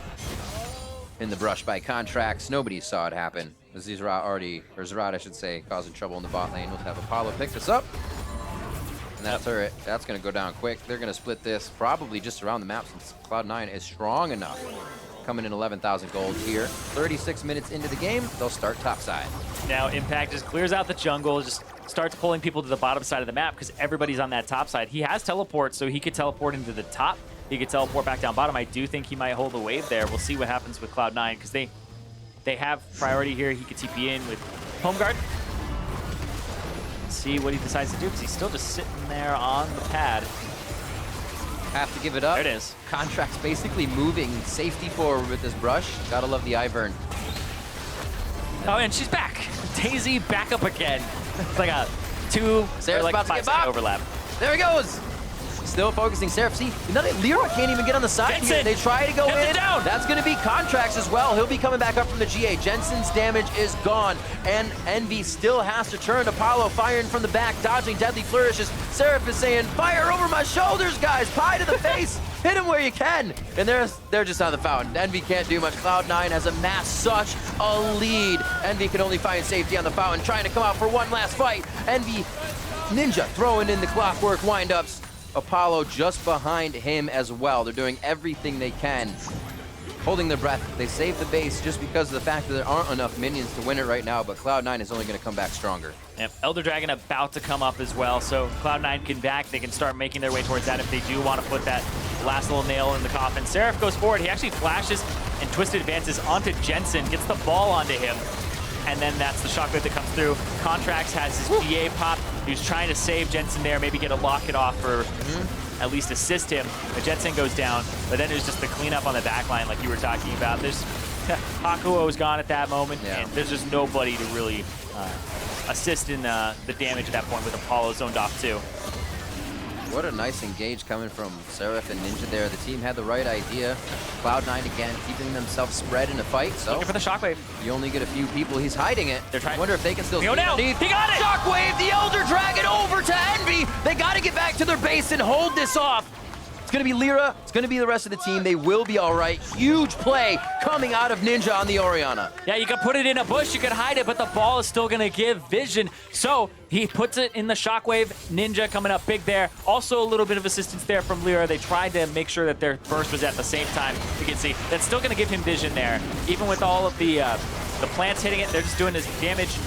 in the brush by Contracts. Nobody saw it happen. Zerat I should say, causing trouble in the bot lane. We'll have Apollo pick this up. And that turret, that's going to go down quick. They're going to split this probably just around the map since Cloud9 is strong enough. Coming in 11,000 gold here. 36 minutes into the game, they'll start topside. Now Impact just clears out the jungle, just starts pulling people to the bottom side of the map because everybody's on that top side. He has teleport, so he could teleport into the top. He could teleport back down bottom. I do think he might hold the wave there. We'll see what happens with Cloud9 because they have priority here. He could TP in with Home Guard. See what he decides to do because he's still just sitting there on the pad. Have to give it up. There it is. Contract's basically moving safety forward with this brush. Gotta love the Ivern. Oh, and she's back. Daisy back up again. It's like a Seraph's like about to get 5-second bopped. overlap. There he goes. Still focusing Seraph. See, Leroy can't even get on the side Jensen. here. They try to go Gets it in. down. That's going to be Contracts as well. He'll be coming back up from the GA. Jensen's damage is gone. And Envy still has to turn. Apollo firing from the back, dodging deadly flourishes. Seraph is saying, fire over my shoulders, guys. Pie to the face. Hit him where you can. And they're just on the fountain. Envy can't do much. Cloud9 has amassed such a lead. Envy can only find safety on the fountain, trying to come out for one last fight. Envy, Ninja throwing in the clockwork windups. Apollo just behind him as well. They're doing everything they can, holding their breath. They save the base just because of the fact that there aren't enough minions to win it right now, but Cloud9 is only going to come back stronger. Yep, Elder Dragon about to come up as well, so Cloud9 can back. They can start making their way towards that if they do want to put that last little nail in the coffin. Seraph goes forward. He actually flashes and twisted advances onto Jensen, gets the ball onto him, and then that's the shockwave that comes through. Contracts has his GA pop. He was trying to save Jensen there, maybe get a lock it off or at least assist him. But Jensen goes down, but then there's just the cleanup on the back line like you were talking about. There's Hakuo was gone at that moment, and there's just nobody to really assist in the damage at that point with Apollo zoned off too. What a nice engage coming from Seraph and Ninja there. The team had the right idea. Cloud9 again, keeping themselves spread in the fight. So Looking for the shockwave. you only get a few people. He's hiding it. They're trying. I wonder if they can still Go now. He got it. Shockwave, the Elder Dragon over to Envy. They got to get back to their base and hold this off. It's going to be Lyra. It's going to be the rest of the team. They will be all right. Huge play coming out of Ninja on the Orianna. Yeah, you can put it in a bush, you can hide it, but the ball is still going to give vision. So he puts it in the shockwave. Ninja coming up big there. Also a little bit of assistance there from Lyra. They tried to make sure that their burst was at the same time. You can see that's still going to give him vision there. Even with all of the plants hitting it, they're just doing his damage.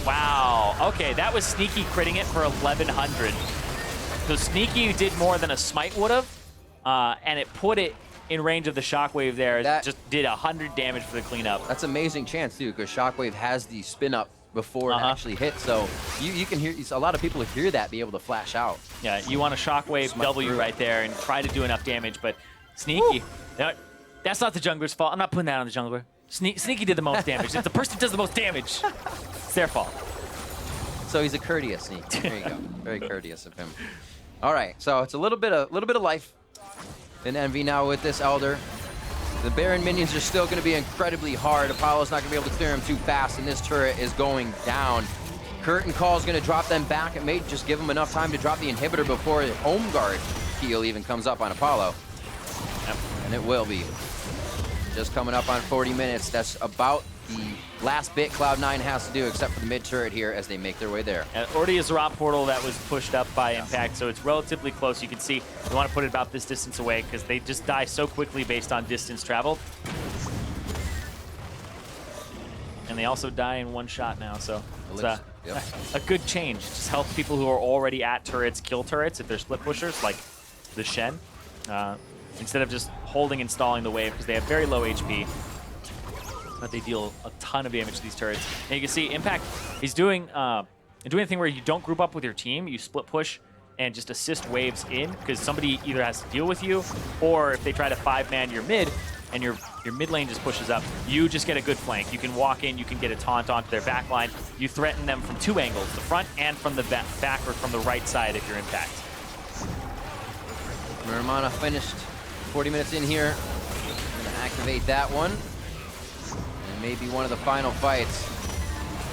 Wow. Okay, that was Sneaky critting it for 1,100. So Sneaky did more than a smite would have, and it put it in range of the shockwave there. It just did 100 damage for the cleanup. That's amazing chance too, because Shockwave has the spin up before it actually hits. So you can hear a lot of people hear that be able to flash out. Yeah, you want a shockwave W right there and try to do enough damage, but Sneaky, that's not the jungler's fault. I'm not putting that on the jungler. Sneaky did the most damage. It's the person who does the most damage. It's their fault. So he's a courteous Sneaky. There you go. Very courteous of him. All right, so it's a little bit of life in Envy now with this Elder. The Baron minions are still going to be incredibly hard. Apollo's not going to be able to clear them too fast, and this turret is going down. Curtain Call is going to drop them back. It may just give them enough time to drop the inhibitor before the Home Guard heal even comes up on Apollo. Yep. And it will be. Just coming up on 40 minutes. That's about the last bit Cloud9 has to do, except for the mid turret here as they make their way there. And already is a rock portal that was pushed up by Impact, so it's relatively close. You can see you want to put it about this distance away because they just die so quickly based on distance traveled. And they also die in one shot now, so it's a good change. It just helps people who are already at turrets kill turrets if they're split pushers, like the Shen, instead of just holding and stalling the wave because they have very low HP. But they deal a ton of damage to these turrets. And you can see Impact, he's doing a thing where you don't group up with your team, you split push and just assist waves in because somebody either has to deal with you, or if they try to 5-man your mid and your mid lane just pushes up, you just get a good flank. You can walk in, you can get a taunt onto their back line. You threaten them from two angles, the front and from the back or from the right side if you're Impact. Miramana finished 40 minutes in here. Gonna activate that one. Maybe one of the final fights.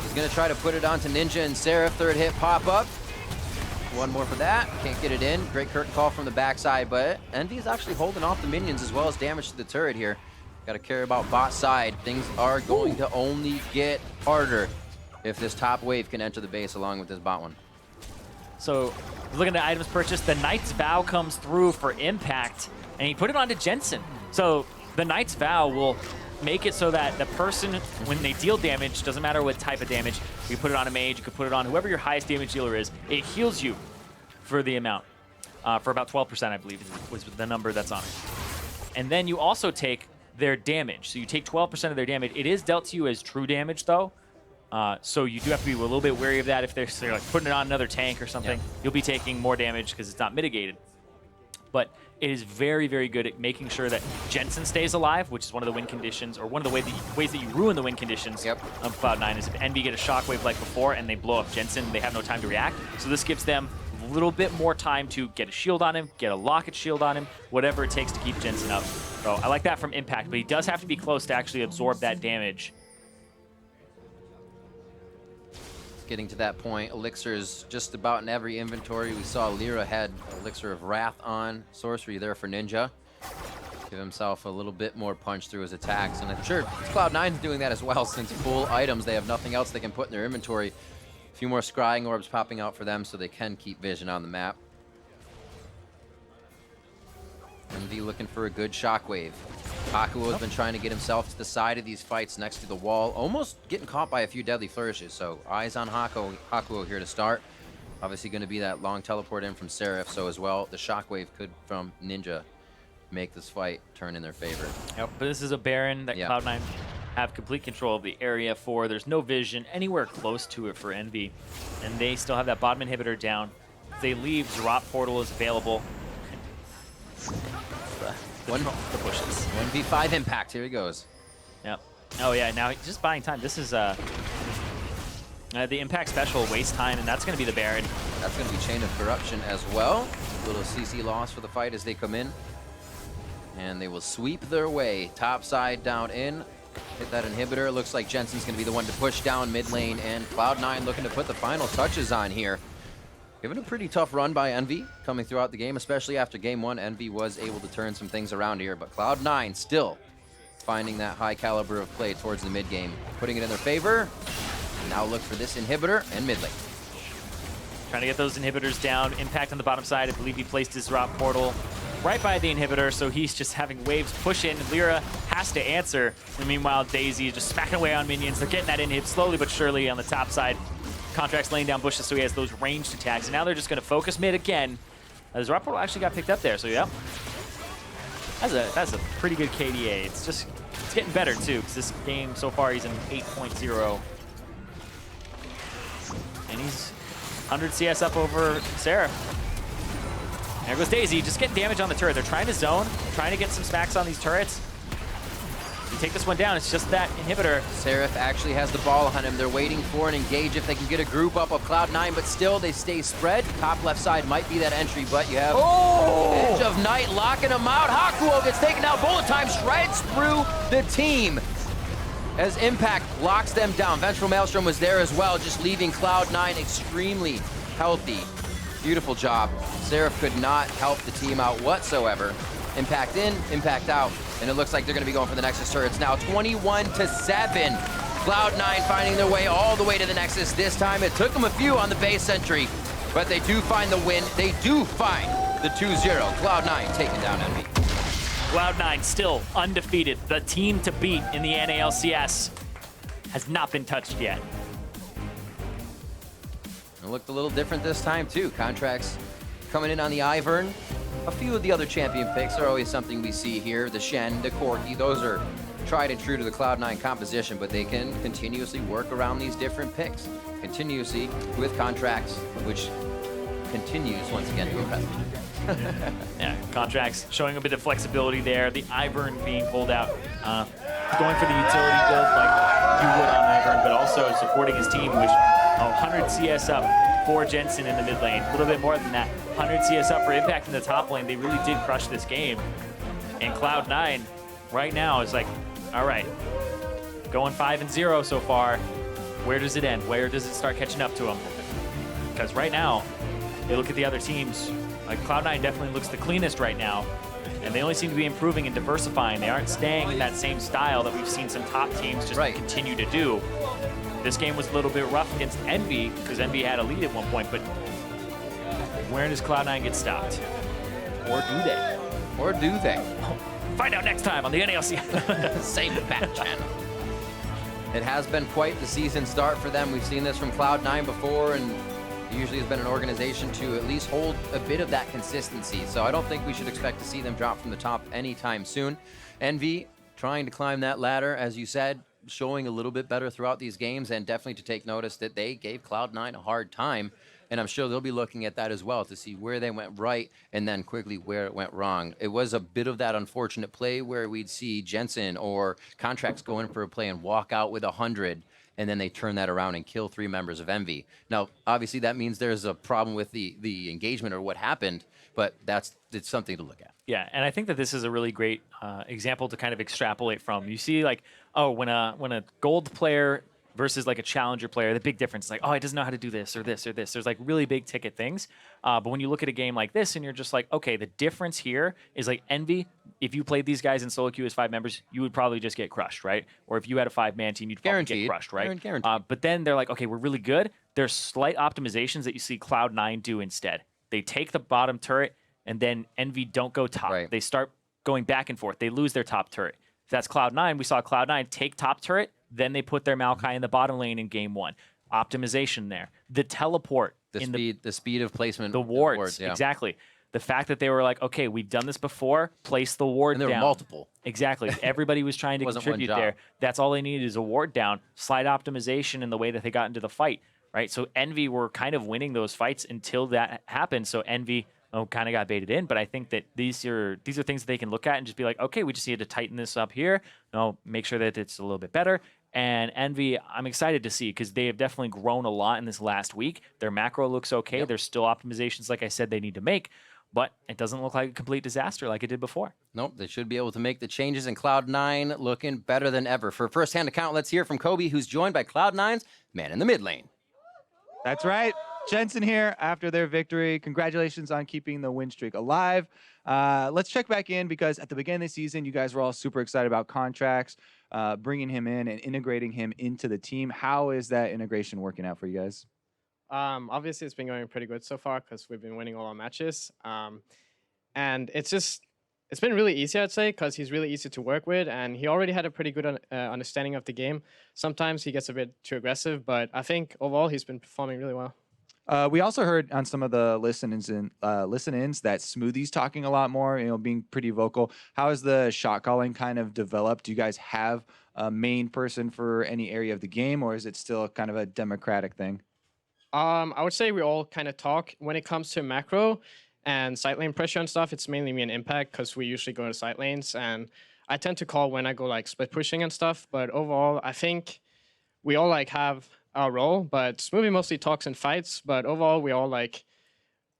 He's gonna try to put it onto Ninja and Seraph. Third hit pop up. One more for that. Can't get it in. Great curtain call from the backside, but Envy's actually holding off the minions as well as damage to the turret here. Got to care about bot side. Things are going to only get harder if this top wave can enter the base along with this bot one. So looking at items purchased, the Knight's Vow comes through for Impact, and he put it onto Jensen. So the Knight's Vow will make it so that the person, when they deal damage, doesn't matter what type of damage, you can put it on a mage, you can put it on whoever your highest damage dealer is, it heals you for the amount. For about 12%, I believe, was the number that's on it. And then you also take their damage. So you take 12% of their damage. It is dealt to you as true damage, though. So you do have to be a little bit wary of that. If they're like putting it on another tank or something, you'll be taking more damage because it's not mitigated. But it is very, very good at making sure that Jensen stays alive, which is one of the win conditions, or one of the ways that you ruin the win conditions of Cloud9 is if Envy get a shockwave like before and they blow up Jensen, they have no time to react. So this gives them a little bit more time to get a shield on him, get a locket shield on him, whatever it takes to keep Jensen up. So I like that from Impact, but he does have to be close to actually absorb that damage. Getting to that point, elixirs just about in every inventory. We saw Lyra had Elixir of Wrath on. Sorcery there for Ninja. Give himself a little bit more punch through his attacks. And I'm sure Cloud9's doing that as well, since full items, they have nothing else they can put in their inventory. A few more scrying orbs popping out for them so they can keep vision on the map. Envy looking for a good shockwave. Hakuo has been trying to get himself to the side of these fights next to the wall, almost getting caught by a few deadly flourishes. So eyes on Hakuo here to start. Obviously going to be that long teleport in from Seraph, so as well the shockwave could from Ninja make this fight turn in their favor. Yep, but this is a Baron that Cloud9 have complete control of the area for. There's no vision anywhere close to it for Envy, and they still have that bottom inhibitor down. If they leave, Drop Portal is available. The bushes. 1v5 Impact, here he goes. Yep. Oh yeah, now just buying time. This is the Impact special, waste time, and that's going to be the Baron. That's going to be Chain of Corruption as well. A little CC loss for the fight as they come in. And they will sweep their way. Top side down in. Hit that inhibitor. Looks like Jensen's going to be the one to push down mid lane. And Cloud9 looking to put the final touches on here. Given a pretty tough run by Envy coming throughout the game, especially after game one. Envy was able to turn some things around here, but Cloud9 still finding that high caliber of play towards the mid game, putting it in their favor. Now look for this inhibitor and mid lane. Trying to get those inhibitors down. Impact on the bottom side. I believe he placed his Drop Portal right by the inhibitor, so he's just having waves push in. Lyra has to answer. And meanwhile, Daisy is just smacking away on minions. They're getting that inhib slowly but surely on the top side. Contract's laying down bushes, so he has those ranged attacks. And now they're just going to focus mid again. The Drop Portal actually got picked up there, so yeah. That's a pretty good KDA. It's getting better, too, because this game so far he's in 8.0. And he's 100 CS up over Seraph. There goes Daisy, just getting damage on the turret. They're trying to zone, trying to get some smacks on these turrets. You take this one down, it's just that inhibitor. Seraph actually has the ball on him. They're waiting for an engage if they can get a group up of Cloud9, but still they stay spread. Top left side might be that entry, but you have Edge of Night locking him out. Hakuo gets taken down. Bullet Time shreds through the team as Impact locks them down. Vengeful Maelstrom was there as well, just leaving Cloud9 extremely healthy. Beautiful job. Seraph could not help the team out whatsoever. Impact in, Impact out, and it looks like they're going to be going for the Nexus turrets now. 21-7. Cloud9 finding their way all the way to the Nexus. This time it took them a few on the base sentry, but they do find the win. They do find the 2-0. Cloud9 taking down Envy. Cloud9 still undefeated. The team to beat in the NALCS has not been touched yet. It looked a little different this time too. Contracts coming in on the Ivern. A few of the other champion picks are always something we see here. The Shen, the Corki, those are tried and true to the Cloud9 composition, but they can continuously work around these different picks. Continuously with contracts, which continues once again to impress me. Yeah, contracts showing a bit of flexibility there. The Ivern being pulled out, going for the utility build like you would on Ivern, but also supporting his team, which 100 CS up for Jensen in the mid lane. A little bit more than that. 100 CS up for Impact in the top lane. They really did crush this game. And Cloud9 right now is like, all right, going 5-0 so far. Where does it end? Where does it start catching up to them? Because right now, you look at the other teams, like Cloud9 definitely looks the cleanest right now. And they only seem to be improving and diversifying. They aren't staying in that same style that we've seen some top teams just continue to do. This game was a little bit rough against Envy, because Envy had a lead at one point, but Where does Cloud9 get stopped? Or do they? Or do they? Find out next time on the NALCS. Same back channel. It has been quite the season start for them. We've seen this from Cloud9 before, and it usually has been an organization to at least hold a bit of that consistency. So I don't think we should expect to see them drop from the top anytime soon. Envy trying to climb that ladder, as you said, showing a little bit better throughout these games, and definitely to take notice that they gave Cloud9 a hard time. And I'm sure they'll be looking at that as well to see where they went right and then quickly where it went wrong. It was a bit of that unfortunate play where we'd see Jensen or Contracts go in for a play and walk out with 100, and then they turn that around and kill 3 members of Envy. Now, obviously, that means there's a problem with the engagement or what happened, but it's something to look at. Yeah, and I think that this is a really great example to kind of extrapolate from. You see, like, oh, when a gold player versus like a challenger player, the big difference is like, oh, he doesn't know how to do this or this or this. There's like really big ticket things. But when you look at a game like this and you're just like, okay, the difference here is like Envy, if you played these guys in solo queue as 5 members, you would probably just get crushed, right? Or if you had a 5-man team, you'd probably get crushed, right? Guaranteed. But then they're like, okay, we're really good. There's slight optimizations that you see Cloud9 do instead. They take the bottom turret and then Envy don't go top. Right. They start going back and forth. They lose their top turret. If that's Cloud9, we saw Cloud9 take top turret, then they put their Maokai in the bottom lane in game 1. Optimization there. The teleport. The speed of placement. The wards, yeah. exactly. The fact that they were like, okay, we've done this before, place the ward down. And there were multiple. Exactly. Everybody was trying to contribute there. That's all they needed is a ward down, slight optimization in the way that they got into the fight, right? So Envy were kind of winning those fights until that happened. So Envy kind of got baited in, but I think that these are things that they can look at and just be like, okay, we just need to tighten this up here. Make sure that it's a little bit better. And Envy, I'm excited to see because they have definitely grown a lot in this last week. Their macro looks okay. Yep. There's still optimizations, like I said, they need to make, but it doesn't look like a complete disaster like it did before. Nope, they should be able to make the changes, and Cloud9 looking better than ever. For first-hand account, let's hear from Kobe, who's joined by Cloud9's man in the mid lane. That's right. Jensen here after their victory. Congratulations on keeping the win streak alive. Let's check back in because at the beginning of the season, you guys were all super excited about Contracts, bringing him in and integrating him into the team. How is that integration working out for you guys? Obviously, it's been going pretty good so far because we've been winning all our matches. And it's been really easy, I'd say, because he's really easy to work with, and he already had a pretty good understanding of the game. Sometimes he gets a bit too aggressive, but I think overall he's been performing really well. We also heard on some of the listen-ins that Smoothie's talking a lot more, being pretty vocal. How has the shot calling kind of developed? Do you guys have a main person for any area of the game, or is it still kind of a democratic thing? I would say we all kind of talk. When it comes to macro and side lane pressure and stuff, it's mainly me and Impact because we usually go to side lanes, and I tend to call when I go like split pushing and stuff. But overall, I think we all like have our role, but Smoothie mostly talks and fights, but overall we all like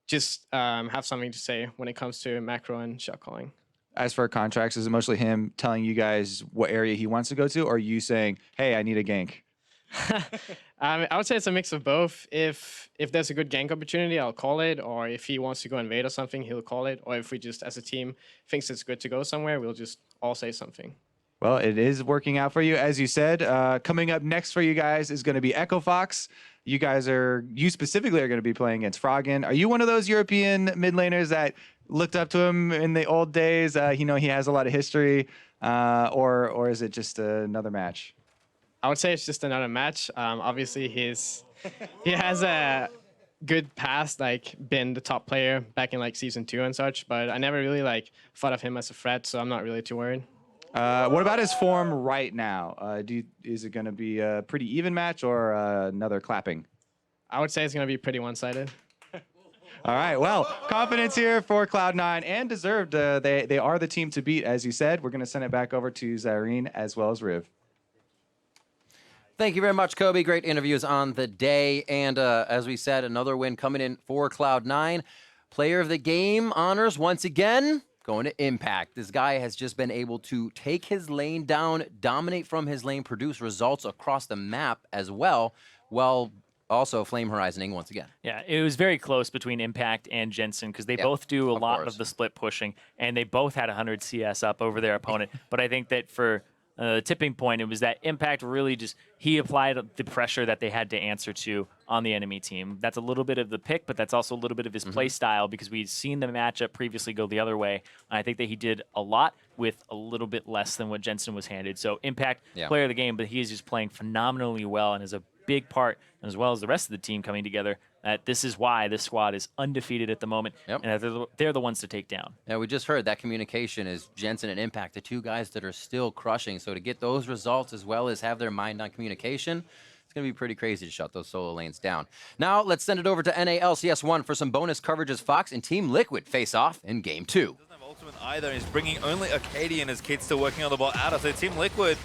just have something to say when it comes to macro and shot calling. As for Contracts, is it mostly him telling you guys what area he wants to go to, or are you saying, hey, I need a gank? I would say it's a mix of both. If there's a good gank opportunity, I'll call it, or if he wants to go invade or something, he'll call it, or if we just as a team thinks it's good to go somewhere, we'll just all say something. Well, it is working out for you, as you said. Coming up next for you guys is going to be Echo Fox. You specifically are going to be playing against Froggen. Are you one of those European mid laners that looked up to him in the old days? He has a lot of history, or is it just another match? I would say it's just another match. Obviously, he has a good past, like been the top player back in like season 2 and such, but I never really like thought of him as a threat, so I'm not really too worried. What about his form right now? Is it going to be a pretty even match or another clapping? I would say it's going to be pretty one-sided. All right. Well, confidence here for Cloud9 and deserved. They are the team to beat, as you said. We're going to send it back over to Zyrene as well as Riv. Thank you very much, Kobe. Great interviews on the day. And as we said, another win coming in for Cloud9. Player of the game honors once again going to Impact. This guy has just been able to take his lane down, dominate from his lane, produce results across the map as well, while also flame horizoning once again. Yeah, it was very close between Impact and Jensen because they both do a lot of the split pushing, and they both had 100 CS up over their opponent. But I think that for the tipping point, it was that Impact really he applied the pressure that they had to answer to on the enemy team. That's a little bit of the pick, but that's also a little bit of his play style because we'd seen the matchup previously go the other way. And I think that he did a lot with a little bit less than what Jensen was handed. So Impact, player of the game, but he is just playing phenomenally well and is a big part, as well as the rest of the team coming together, that this is why this squad is undefeated at the moment, and they're the ones to take down. Yeah, we just heard that communication is Jensen and Impact, the two guys that are still crushing. So to get those results as well as have their mind on communication, it's going to be pretty crazy to shut those solo lanes down. Now, let's send it over to NALCS1 for some bonus coverage as Fox and Team Liquid face off in Game 2. Doesn't have ultimate either. He's bringing only Arcadia and his kids still working on the ball out. So Team Liquid